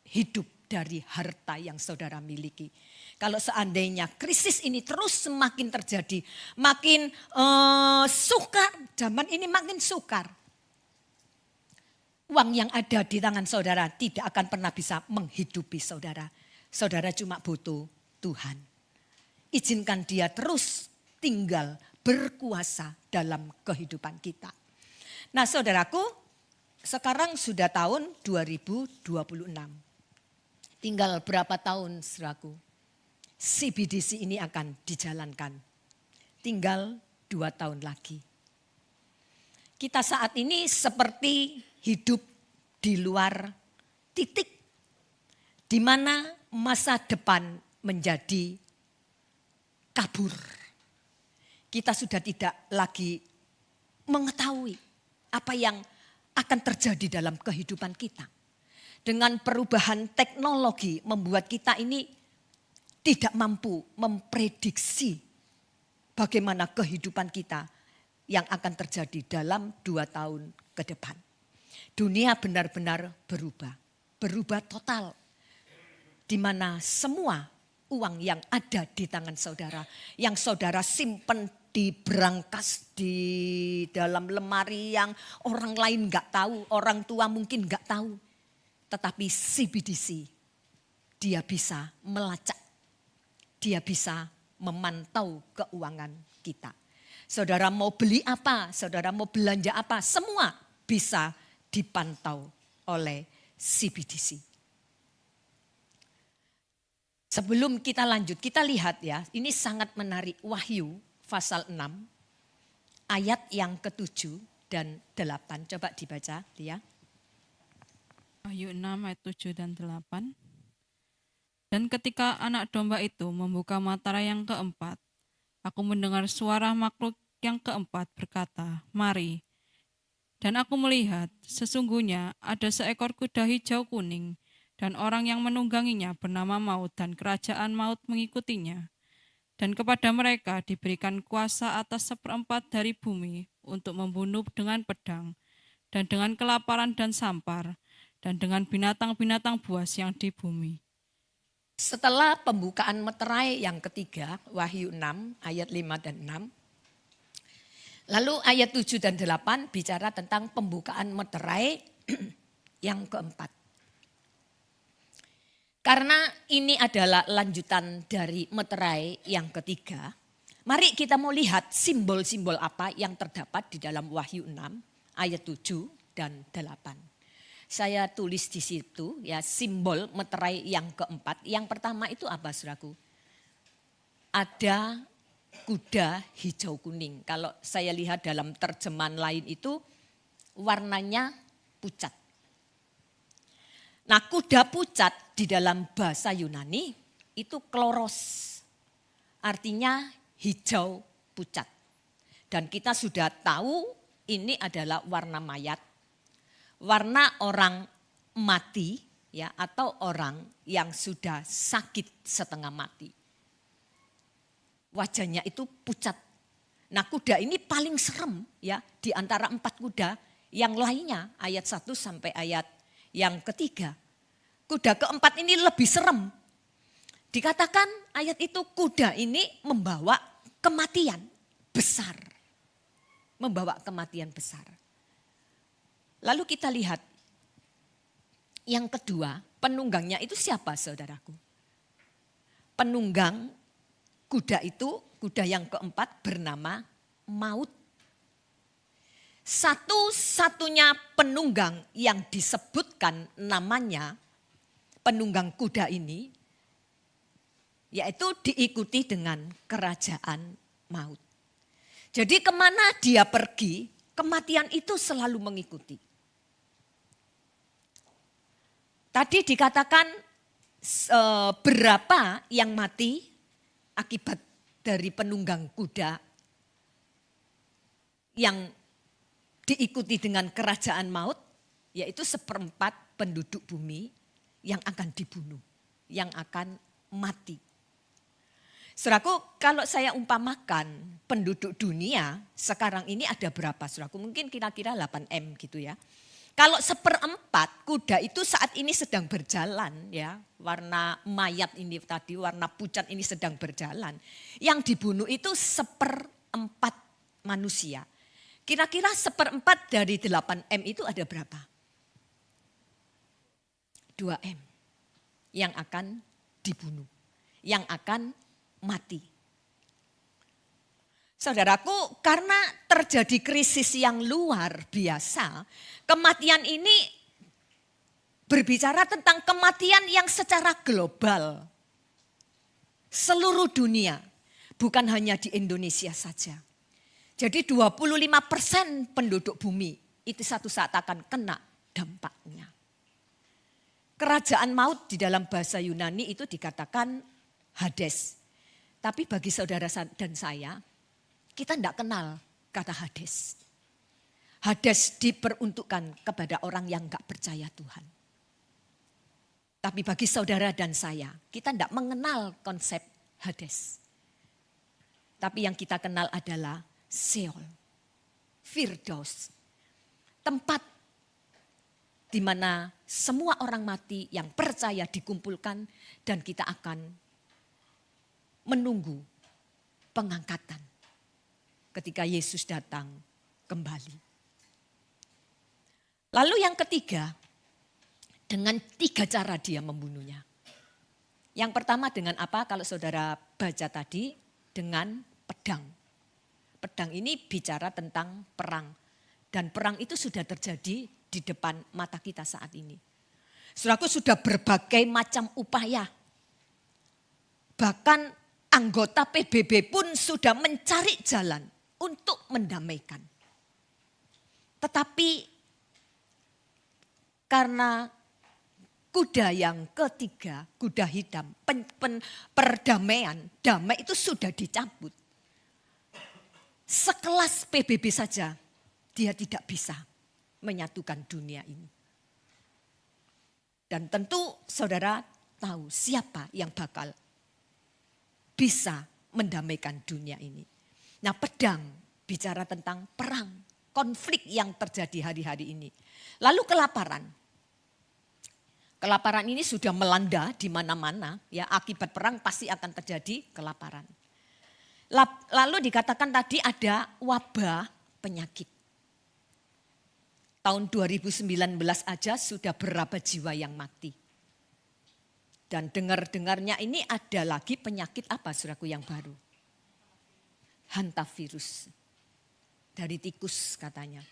hidup dari harta yang saudara miliki. Kalau seandainya krisis ini terus semakin terjadi, makin sukar, zaman ini makin sukar. Uang yang ada di tangan saudara tidak akan pernah bisa menghidupi saudara. Saudara cuma butuh Tuhan. Izinkan Dia terus tinggal berkuasa dalam kehidupan kita. Nah saudaraku, sekarang sudah tahun 2026. Tinggal berapa tahun saudaraku? CBDC ini akan dijalankan. Tinggal 2 tahun lagi. Kita saat ini seperti hidup di luar titik. Di mana masa depan menjadi kabur. Kita sudah tidak lagi mengetahui apa yang akan terjadi dalam kehidupan kita. Dengan perubahan teknologi membuat kita ini tidak mampu memprediksi bagaimana kehidupan kita yang akan terjadi dalam 2 tahun ke depan. Dunia benar-benar berubah total. Di mana semua uang yang ada di tangan saudara, yang saudara simpen di berangkas di dalam lemari yang orang lain gak tahu, orang tua mungkin gak tahu. Tetapi CBDC, dia bisa melacak. Dia bisa memantau keuangan kita. Saudara mau beli apa, saudara mau belanja apa, semua bisa dipantau oleh CBDC. Sebelum kita lanjut, kita lihat ya, ini sangat menarik. Wahyu pasal 6, ayat yang ke-7 dan 8. Coba dibaca, Lia. Wahyu 6 ayat 7 dan 8. Dan ketika anak domba itu membuka materai yang keempat, aku mendengar suara makhluk yang keempat berkata, "Mari." Dan aku melihat, sesungguhnya ada seekor kuda hijau kuning, dan orang yang menungganginya bernama Maut, dan kerajaan maut mengikutinya. Dan kepada mereka diberikan kuasa atas 1/4 dari bumi untuk membunuh dengan pedang, dan dengan kelaparan dan sampar, dan dengan binatang-binatang buas yang di bumi. Setelah pembukaan meterai yang ketiga, Wahyu 6 ayat 5 dan 6. Lalu ayat 7 dan 8 bicara tentang pembukaan meterai yang keempat. Karena ini adalah lanjutan dari meterai yang ketiga, mari kita mau lihat simbol-simbol apa yang terdapat di dalam Wahyu 6 ayat 7 dan 8. Saya tulis di situ ya simbol meterai yang keempat. Yang pertama itu apa saudaraku? Ada kuda hijau kuning. Kalau saya lihat dalam terjemahan lain itu warnanya pucat. Nah kuda pucat di dalam bahasa Yunani itu kloros. Artinya hijau pucat. Dan kita sudah tahu ini adalah warna mayat. Warna orang mati ya atau orang yang sudah sakit setengah mati. Wajahnya itu pucat. Nah kuda ini paling serem ya di antara 4 kuda yang lainnya ayat 1 sampai ayat yang ketiga. Kuda keempat ini lebih serem. Dikatakan ayat itu kuda ini membawa kematian besar. Membawa kematian besar. Lalu kita lihat yang kedua, penunggangnya itu siapa saudaraku? Penunggang kuda itu, kuda yang keempat bernama Maut. Satu-satunya penunggang yang disebutkan namanya penunggang kuda ini, yaitu diikuti dengan kerajaan maut. Jadi kemana dia pergi, kematian itu selalu mengikuti. Tadi dikatakan berapa yang mati akibat dari penunggang kuda yang diikuti dengan kerajaan maut, yaitu 1/4 penduduk bumi yang akan dibunuh, yang akan mati. Saudaraku, kalau saya umpamakan penduduk dunia sekarang ini ada berapa, saudaraku? Mungkin kira-kira 8M gitu ya. Kalau 1/4 kuda itu saat ini sedang berjalan ya, warna mayat ini tadi, warna pucat ini sedang berjalan. Yang dibunuh itu 1/4 manusia. Kira-kira 1/4 dari 8M itu ada berapa? 2M yang akan dibunuh, yang akan mati. Saudaraku, karena terjadi krisis yang luar biasa, kematian ini berbicara tentang kematian yang secara global. Seluruh dunia, bukan hanya di Indonesia saja. Jadi 25% penduduk bumi itu satu saat akan kena dampaknya. Kerajaan maut di dalam bahasa Yunani itu dikatakan Hades. Tapi bagi saudara dan saya, kita tidak kenal kata Hades. Hades diperuntukkan kepada orang yang enggak percaya Tuhan. Tapi bagi saudara dan saya, kita tidak mengenal konsep Hades. Tapi yang kita kenal adalah Sheol, Firdaus. Tempat di mana semua orang mati yang percaya dikumpulkan dan kita akan menunggu pengangkatan ketika Yesus datang kembali. Lalu yang ketiga, dengan 3 cara dia membunuhnya. Yang pertama dengan apa? Kalau saudara baca tadi, dengan pedang. Pedang ini bicara tentang perang. Dan perang itu sudah terjadi di depan mata kita saat ini. Saudaraku, sudah berbagai macam upaya. Bahkan anggota PBB pun sudah mencari jalan untuk mendamaikan. Tetapi karena kuda yang ketiga, kuda hitam, perdamaian, damai itu sudah dicabut. Sekelas PBB saja, dia tidak bisa menyatukan dunia ini. Dan tentu saudara tahu siapa yang bakal bisa mendamaikan dunia ini. Nah, pedang bicara tentang perang, konflik yang terjadi hari-hari ini. Lalu kelaparan. Kelaparan ini sudah melanda di mana-mana, ya, akibat perang pasti akan terjadi kelaparan. Lalu dikatakan tadi ada wabah penyakit. Tahun 2019 aja sudah berapa jiwa yang mati. Dan dengar-dengarnya ini ada lagi penyakit apa, saudaraku, yang baru? Hantavirus. Dari tikus katanya.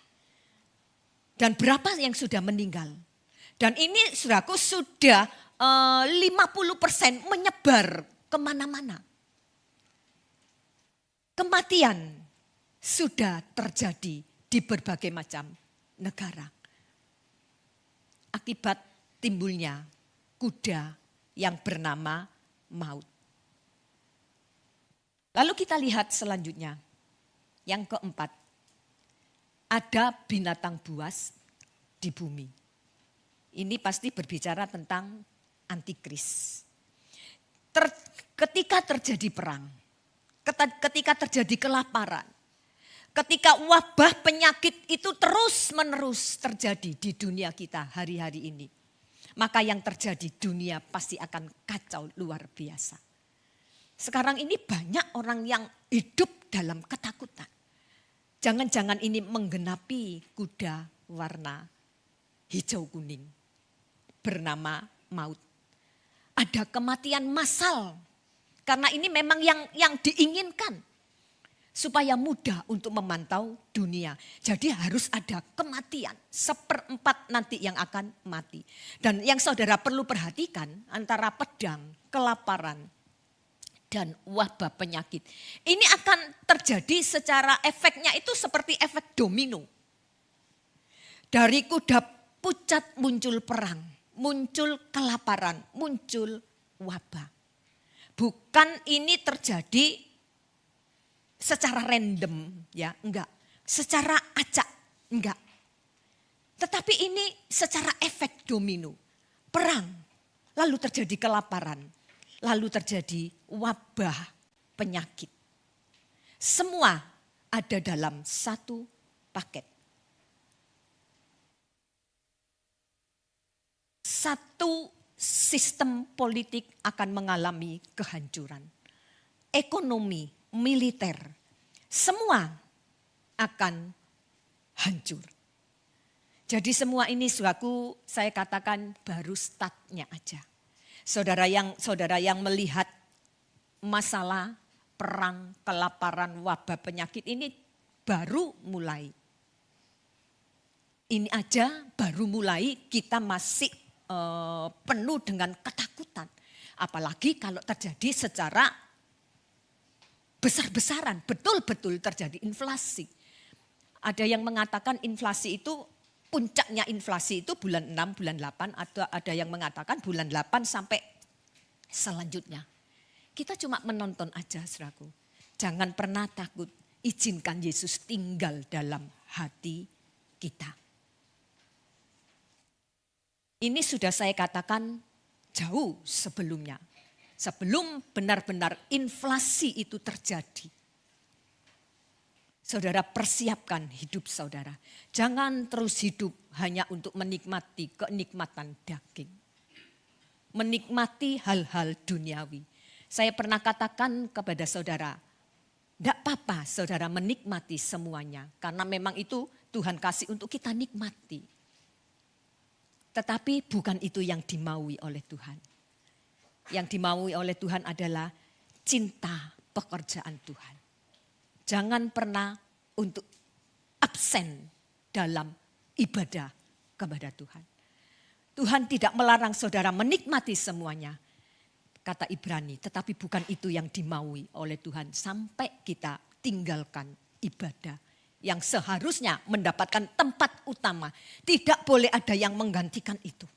Dan berapa yang sudah meninggal? Dan ini, saudaraku, sudah 50% menyebar kemana-mana. Kematian sudah terjadi di berbagai macam negara. Akibat timbulnya kuda yang bernama maut. Lalu kita lihat selanjutnya. Yang keempat, ada binatang buas di bumi. Ini pasti berbicara tentang antikris. Ketika terjadi perang, ketika terjadi kelaparan, ketika wabah penyakit itu terus-menerus terjadi di dunia kita hari-hari ini, maka yang terjadi dunia pasti akan kacau luar biasa. Sekarang ini banyak orang yang hidup dalam ketakutan. Jangan-jangan ini menggenapi kuda warna hijau kuning bernama maut. Ada kematian massal karena ini memang yang diinginkan supaya mudah untuk memantau dunia. Jadi harus ada kematian 1/4 nanti yang akan mati. Dan yang saudara perlu perhatikan antara pedang, kelaparan, dan wabah penyakit. Ini akan terjadi secara efeknya itu seperti efek domino. Dari kuda pucat muncul perang, muncul kelaparan, muncul wabah. Bukan ini terjadi secara random, ya, enggak. Secara acak, enggak. Tetapi ini secara efek domino. Perang, lalu terjadi kelaparan, lalu terjadi wabah penyakit. Semua ada dalam satu paket. Satu sistem politik akan mengalami kehancuran. Ekonomi, militer, semua akan hancur. Jadi semua ini saya katakan baru startnya aja. Saudara yang melihat masalah perang, kelaparan, wabah penyakit ini baru mulai. Ini aja baru mulai kita masih penuh dengan ketakutan. Apalagi kalau terjadi secara besar-besaran, betul-betul terjadi inflasi. Ada yang mengatakan inflasi itu, puncaknya inflasi itu bulan 6, bulan 8, atau ada yang mengatakan bulan 8 sampai selanjutnya. Kita cuma menonton aja, saudaraku. Jangan pernah takut, izinkan Yesus tinggal dalam hati kita. Ini sudah saya katakan jauh sebelumnya. Sebelum benar-benar inflasi itu terjadi. Saudara persiapkan hidup saudara. Jangan terus hidup hanya untuk menikmati kenikmatan daging. Menikmati hal-hal duniawi. Saya pernah katakan kepada saudara, tidak apa-apa saudara menikmati semuanya. Karena memang itu Tuhan kasih untuk kita nikmati. Tetapi bukan itu yang dimaui oleh Tuhan. Yang dimaui oleh Tuhan adalah cinta pekerjaan Tuhan. Jangan pernah untuk absen dalam ibadah kepada Tuhan. Tuhan tidak melarang saudara menikmati semuanya. Kata Ibrani, tetapi bukan itu yang dimaui oleh Tuhan. Sampai kita tinggalkan ibadah yang seharusnya mendapatkan tempat utama. Tidak boleh ada yang menggantikan itu.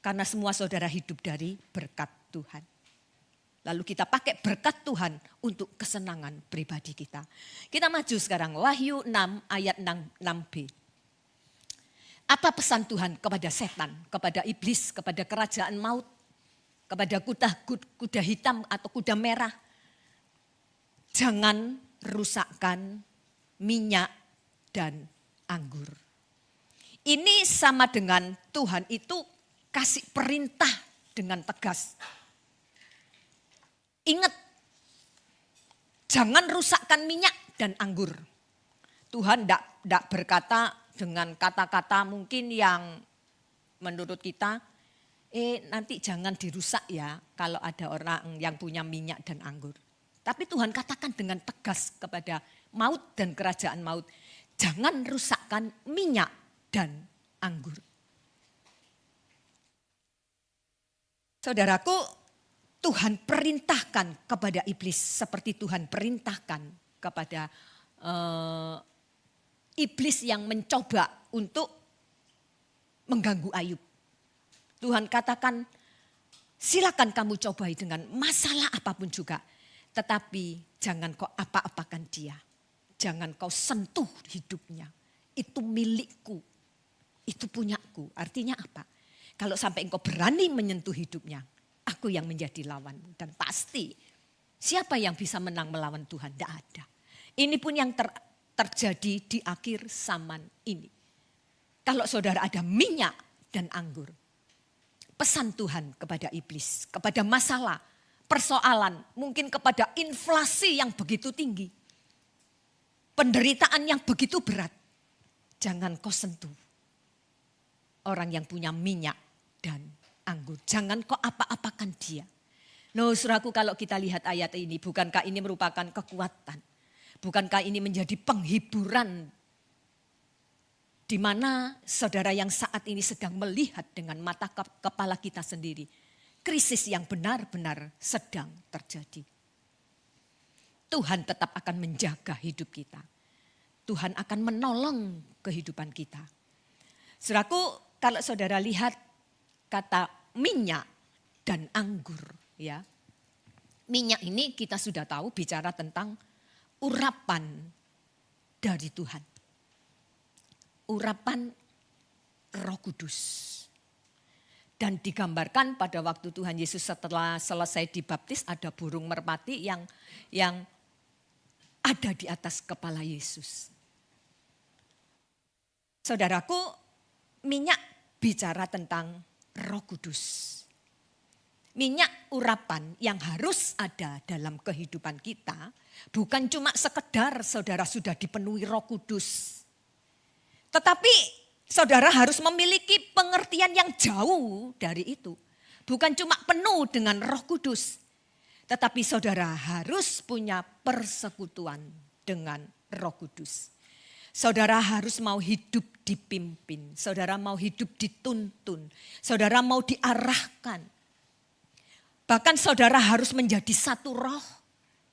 Karena semua saudara hidup dari berkat Tuhan. Lalu kita pakai berkat Tuhan untuk kesenangan pribadi kita. Kita maju sekarang, Wahyu 6 ayat 6b. Apa pesan Tuhan kepada setan, kepada iblis, kepada kerajaan maut, kepada kuda hitam atau kuda merah? Jangan rusakkan minyak dan anggur. Ini sama dengan Tuhan itu kasih perintah dengan tegas. Ingat, jangan rusakkan minyak dan anggur. Tuhan tidak berkata dengan kata-kata mungkin yang menurut kita, nanti jangan dirusak ya kalau ada orang yang punya minyak dan anggur. Tapi Tuhan katakan dengan tegas kepada maut dan kerajaan maut, jangan rusakkan minyak dan anggur. Saudaraku, Tuhan perintahkan kepada iblis seperti Tuhan perintahkan kepada iblis yang mencoba untuk mengganggu Ayub. Tuhan katakan, silakan kamu cobai dengan masalah apapun juga. Tetapi jangan kau apa-apakan dia. Jangan kau sentuh hidupnya. Itu milikku. Itu punyaku. Artinya apa? Kalau sampai engkau berani menyentuh hidupnya, aku yang menjadi lawanmu. Dan pasti siapa yang bisa menang melawan Tuhan? Tidak ada. Ini pun yang terjadi di akhir zaman ini. Kalau saudara ada minyak dan anggur, pesan Tuhan kepada iblis, kepada masalah, persoalan, mungkin kepada inflasi yang begitu tinggi, penderitaan yang begitu berat, jangan kau sentuh orang yang punya minyak dan anggur. Jangan kau apa-apakan dia. No, saudaraku, kalau kita lihat ayat ini, bukankah ini merupakan kekuatan? Bukankah ini menjadi penghiburan di mana saudara yang saat ini sedang melihat dengan mata kepala kita sendiri, krisis yang benar-benar sedang terjadi. Tuhan tetap akan menjaga hidup kita. Tuhan akan menolong kehidupan kita. Saudaraku, kalau saudara lihat kata minyak dan anggur, ya, Minyak ini kita sudah tahu bicara tentang urapan dari Tuhan. Urapan Roh Kudus. Dan digambarkan pada waktu Tuhan Yesus setelah selesai dibaptis ada burung merpati yang ada di atas kepala Yesus. Saudaraku, minyak bicara tentang Roh Kudus. Minyak urapan yang harus ada dalam kehidupan kita bukan cuma sekedar saudara sudah dipenuhi Roh Kudus. Tetapi saudara harus memiliki pengertian yang jauh dari itu. Bukan cuma penuh dengan Roh Kudus. Tetapi saudara harus punya persekutuan dengan Roh Kudus. Saudara harus mau hidup dipimpin. Saudara mau hidup dituntun. Saudara mau diarahkan. Bahkan saudara harus menjadi satu roh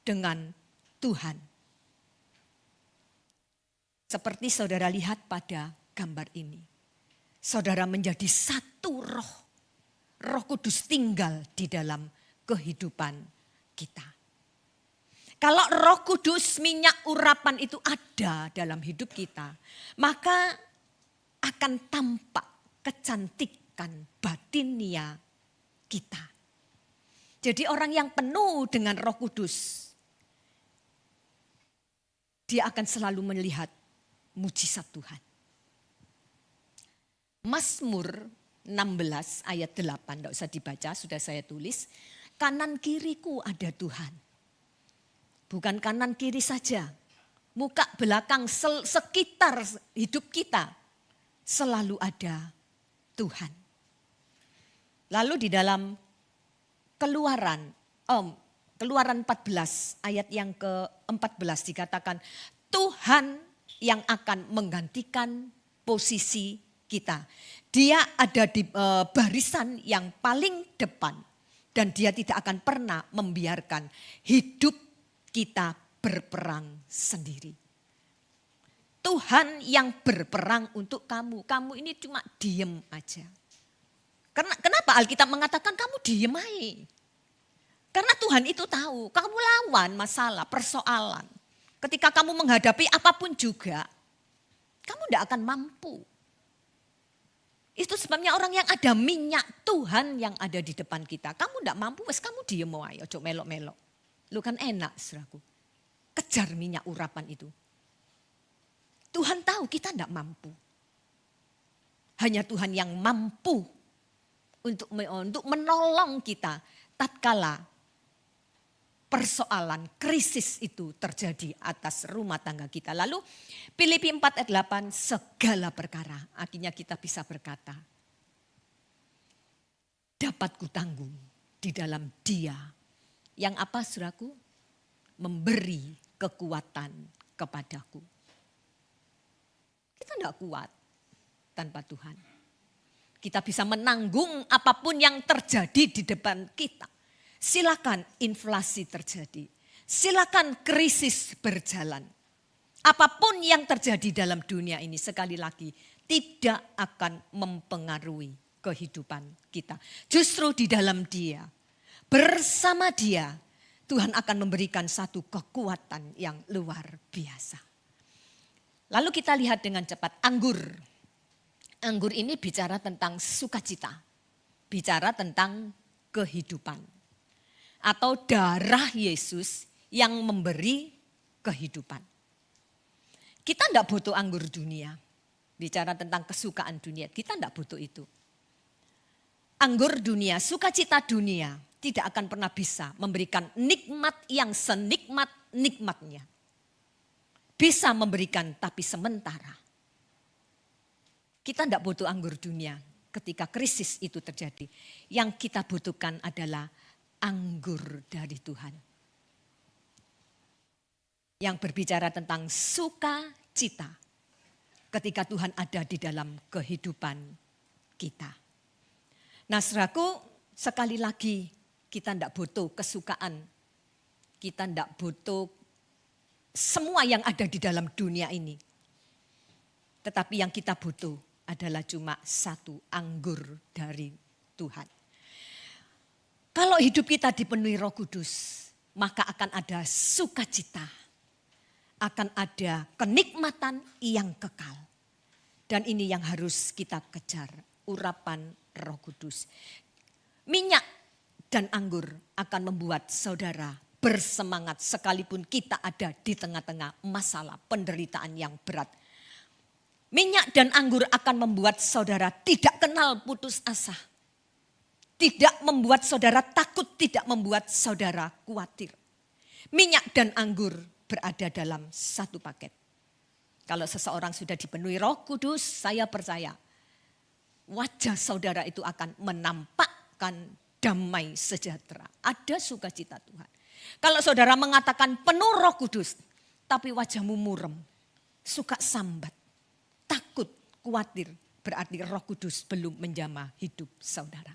dengan Tuhan. Seperti saudara lihat pada gambar ini. Saudara menjadi satu roh. Roh Kudus tinggal di dalam kehidupan kita. Kalau Roh Kudus, minyak urapan itu ada dalam hidup kita, maka akan tampak kecantikan batinia kita. Jadi orang yang penuh dengan Roh Kudus, dia akan selalu melihat mujizat Tuhan. Mazmur 16 ayat 8, tidak usah dibaca, sudah saya tulis. Kanan kiriku ada Tuhan. Bukan kanan kiri saja, muka belakang sekitar hidup kita selalu ada Tuhan. Lalu di dalam Keluaran 14 ayat yang ke-14 dikatakan Tuhan yang akan menggantikan posisi kita. Dia ada di barisan yang paling depan dan dia tidak akan pernah membiarkan hidup kita berperang sendiri. Tuhan yang berperang untuk kamu. Kamu ini cuma diem aja. Kenapa Alkitab mengatakan kamu diem aja? Karena Tuhan itu tahu kamu lawan masalah, persoalan. Ketika kamu menghadapi apapun juga, kamu tidak akan mampu. Itu sebabnya orang yang ada minyak Tuhan yang ada di depan kita. Kamu tidak mampu, wes kamu diem aja, ojo melok-melok. Lu kan enak, saudaraku. Kejar minyak urapan itu. Tuhan tahu kita tidak mampu. Hanya Tuhan yang mampu untuk menolong kita tatkala persoalan krisis itu terjadi atas rumah tangga kita. Lalu Filipi 4 ayat 8, segala perkara. Akhirnya kita bisa berkata, dapat kutanggung di dalam Dia. Yang apa saudaraku? Memberi kekuatan kepadaku. Kita tidak kuat tanpa Tuhan. Kita bisa menanggung apapun yang terjadi di depan kita. Silakan inflasi terjadi. Silakan krisis berjalan. Apapun yang terjadi dalam dunia ini sekali lagi tidak akan mempengaruhi kehidupan kita. Justru di dalam Dia. Bersama Dia, Tuhan akan memberikan satu kekuatan yang luar biasa. Lalu kita lihat dengan cepat anggur. Anggur ini bicara tentang sukacita. Bicara tentang kehidupan. Atau darah Yesus yang memberi kehidupan. Kita tidak butuh anggur dunia. Bicara tentang kesukaan dunia, kita tidak butuh itu. Anggur dunia, sukacita dunia tidak akan pernah bisa memberikan nikmat yang senikmat-nikmatnya. Bisa memberikan tapi sementara. Kita tidak butuh anggur dunia ketika krisis itu terjadi. Yang kita butuhkan adalah anggur dari Tuhan. Yang berbicara tentang sukacita ketika Tuhan ada di dalam kehidupan kita. Nah, saudaraku, sekali lagi kita tidak butuh kesukaan. Kita tidak butuh semua yang ada di dalam dunia ini. Tetapi yang kita butuh adalah cuma satu, anggur dari Tuhan. Kalau hidup kita dipenuhi Roh Kudus, maka akan ada sukacita, akan ada kenikmatan yang kekal. Dan ini yang harus kita kejar, urapan Roh Kudus. Minyak dan anggur akan membuat saudara bersemangat sekalipun kita ada di tengah-tengah masalah penderitaan yang berat. Minyak dan anggur akan membuat saudara tidak kenal putus asa. Tidak membuat saudara takut, tidak membuat saudara khawatir. Minyak dan anggur berada dalam satu paket. Kalau seseorang sudah dipenuhi Roh Kudus, saya percaya wajah saudara itu akan menampakkan damai sejahtera. Ada sukacita Tuhan. Kalau saudara mengatakan penuh Roh Kudus, tapi wajahmu murem, suka sambat, takut, khawatir, berarti Roh Kudus belum menjamah hidup saudara.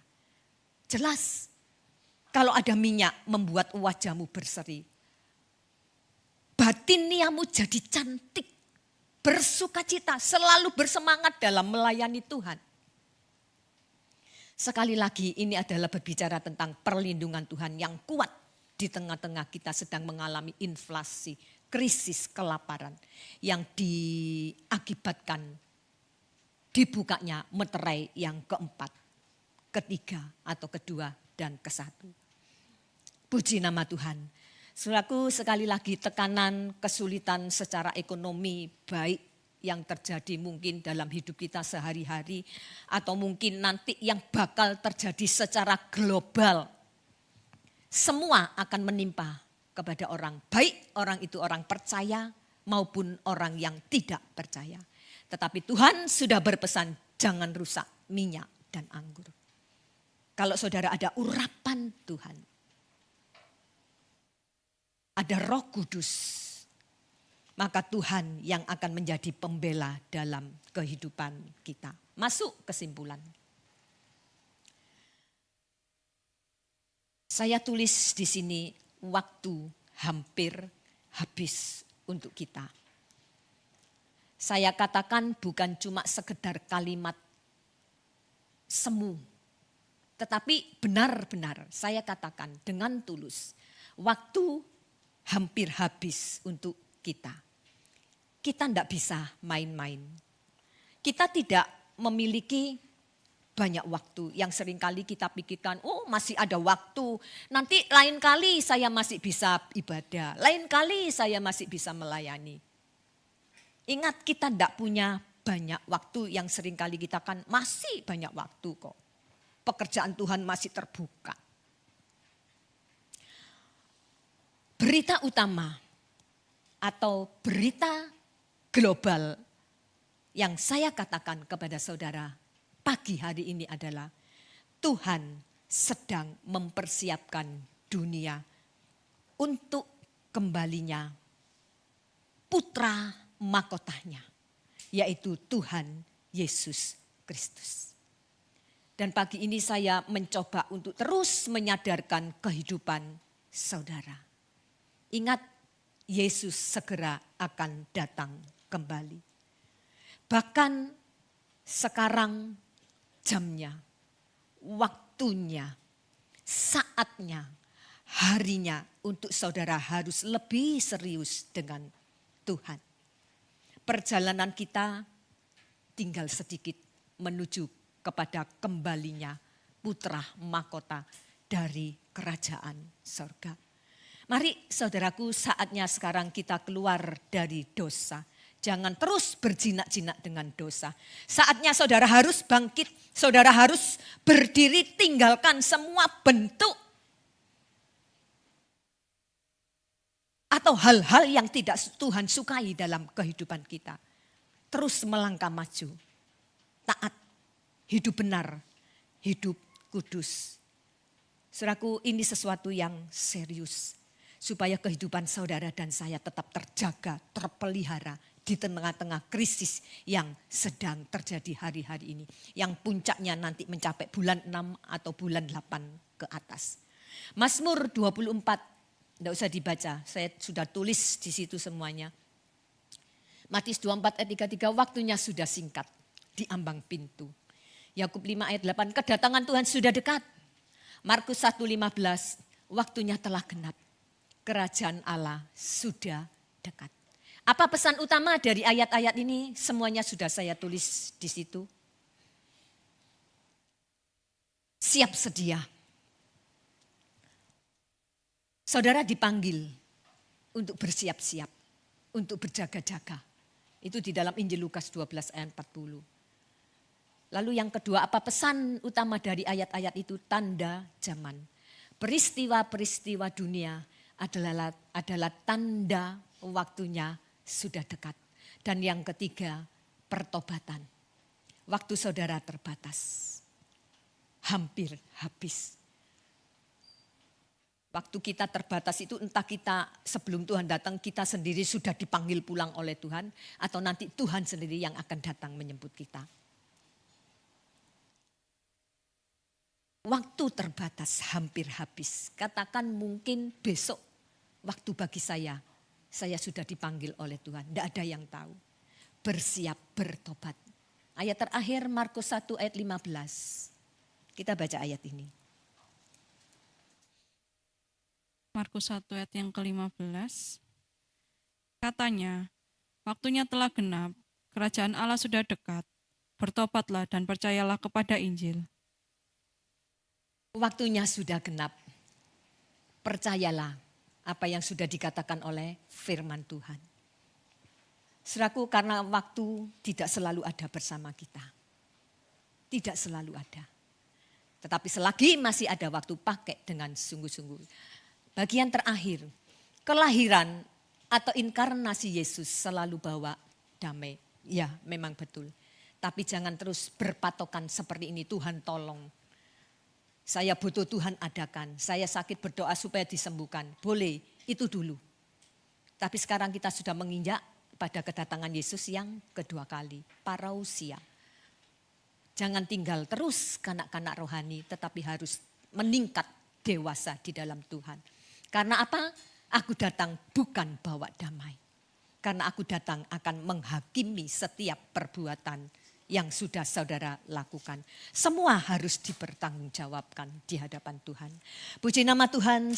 Jelas, kalau ada minyak membuat wajahmu berseri, batiniamu jadi cantik, bersukacita, selalu bersemangat dalam melayani Tuhan. Sekali lagi ini adalah berbicara tentang perlindungan Tuhan yang kuat di tengah-tengah kita sedang mengalami inflasi, krisis kelaparan yang diakibatkan dibukanya meterai yang keempat, ketiga atau kedua dan kesatu. Puji nama Tuhan. Saudaraku, sekali lagi tekanan, kesulitan secara ekonomi baik yang terjadi mungkin dalam hidup kita sehari-hari atau mungkin nanti yang bakal terjadi secara global. Semua akan menimpa kepada orang, baik orang itu orang percaya maupun orang yang tidak percaya. Tetapi Tuhan sudah berpesan jangan rusak minyak dan anggur. Kalau saudara ada urapan Tuhan, ada Roh Kudus, maka Tuhan yang akan menjadi pembela dalam kehidupan kita. Masuk kesimpulan. Saya tulis di sini waktu hampir habis untuk kita. Saya katakan bukan cuma sekedar kalimat semu, tetapi benar-benar saya katakan dengan tulus, waktu hampir habis untuk kita. Kita tidak bisa main-main. Kita tidak memiliki banyak waktu yang seringkali kita pikirkan, oh masih ada waktu, nanti lain kali saya masih bisa ibadah, lain kali saya masih bisa melayani. Ingat kita tidak punya banyak waktu yang seringkali kita kan masih banyak waktu kok. Pekerjaan Tuhan masih terbuka. Berita utama atau berita global yang saya katakan kepada saudara pagi hari ini adalah Tuhan sedang mempersiapkan dunia untuk kembalinya putra mahkotanya, yaitu Tuhan Yesus Kristus. Dan pagi ini saya mencoba untuk terus menyadarkan kehidupan saudara. Ingat, Yesus segera akan datang kembali. Bahkan sekarang jamnya, waktunya, saatnya, harinya untuk saudara harus lebih serius dengan Tuhan. Perjalanan kita tinggal sedikit menuju kepada kembalinya putra mahkota dari kerajaan sorga. Mari saudaraku, saatnya sekarang kita keluar dari dosa. Jangan terus berjinak-jinak dengan dosa. Saatnya saudara harus bangkit, saudara harus berdiri, tinggalkan semua bentuk atau hal-hal yang tidak Tuhan sukai dalam kehidupan kita. Terus melangkah maju, taat, hidup benar, hidup kudus. Saudaraku, ini sesuatu yang serius. Supaya kehidupan saudara dan saya tetap terjaga, terpelihara di tengah-tengah krisis yang sedang terjadi hari-hari ini. Yang puncaknya nanti mencapai bulan 6 atau bulan 8 ke atas. Mazmur 24, tidak usah dibaca, saya sudah tulis di situ semuanya. Matius 24 ayat 33, waktunya sudah singkat di ambang pintu. Yakub 5 ayat 8, kedatangan Tuhan sudah dekat. Markus 1:15, waktunya telah genap. kerajaan Allah sudah dekat. Apa pesan utama dari ayat-ayat ini? Semuanya sudah saya tulis di situ. Siap sedia. Saudara dipanggil untuk bersiap-siap, untuk berjaga-jaga. Itu di dalam Injil Lukas 12 ayat 40. Lalu yang kedua, apa pesan utama dari ayat-ayat itu? Tanda zaman. Peristiwa-peristiwa dunia adalah tanda waktunya sudah dekat. Dan yang ketiga, pertobatan. Waktu saudara terbatas. Hampir habis. Waktu kita terbatas itu entah kita sebelum Tuhan datang kita sendiri sudah dipanggil pulang oleh Tuhan. Atau nanti Tuhan sendiri yang akan datang menjemput kita. Waktu terbatas hampir habis. Katakan mungkin besok waktu bagi saya sudah dipanggil oleh Tuhan. Tidak ada yang tahu. Bersiap bertobat. Ayat terakhir Markus 1 ayat 15. Kita baca ayat ini. Markus 1 ayat yang ke-15. Katanya, waktunya telah genap, kerajaan Allah sudah dekat. Bertobatlah dan percayalah kepada Injil. Waktunya sudah genap. Percayalah apa yang sudah dikatakan oleh firman Tuhan. Saudaraku, karena waktu tidak selalu ada bersama kita. Tidak selalu ada. Tetapi selagi masih ada waktu, pakai dengan sungguh-sungguh. Bagian terakhir, kelahiran atau inkarnasi Yesus selalu bawa damai. Ya, memang betul. Tapi jangan terus berpatokan seperti ini, Tuhan tolong. Saya butuh Tuhan adakan, saya sakit berdoa supaya disembuhkan. Boleh, itu dulu. Tapi sekarang kita sudah menginjak pada kedatangan Yesus yang kedua kali, parousia. Jangan tinggal terus kanak-kanak rohani, tetapi harus meningkat dewasa di dalam Tuhan. Karena apa? Aku datang bukan bawa damai. Karena aku datang akan menghakimi setiap perbuatan yang sudah saudara lakukan. Semua harus dipertanggungjawabkan di hadapan Tuhan. Puji nama Tuhan.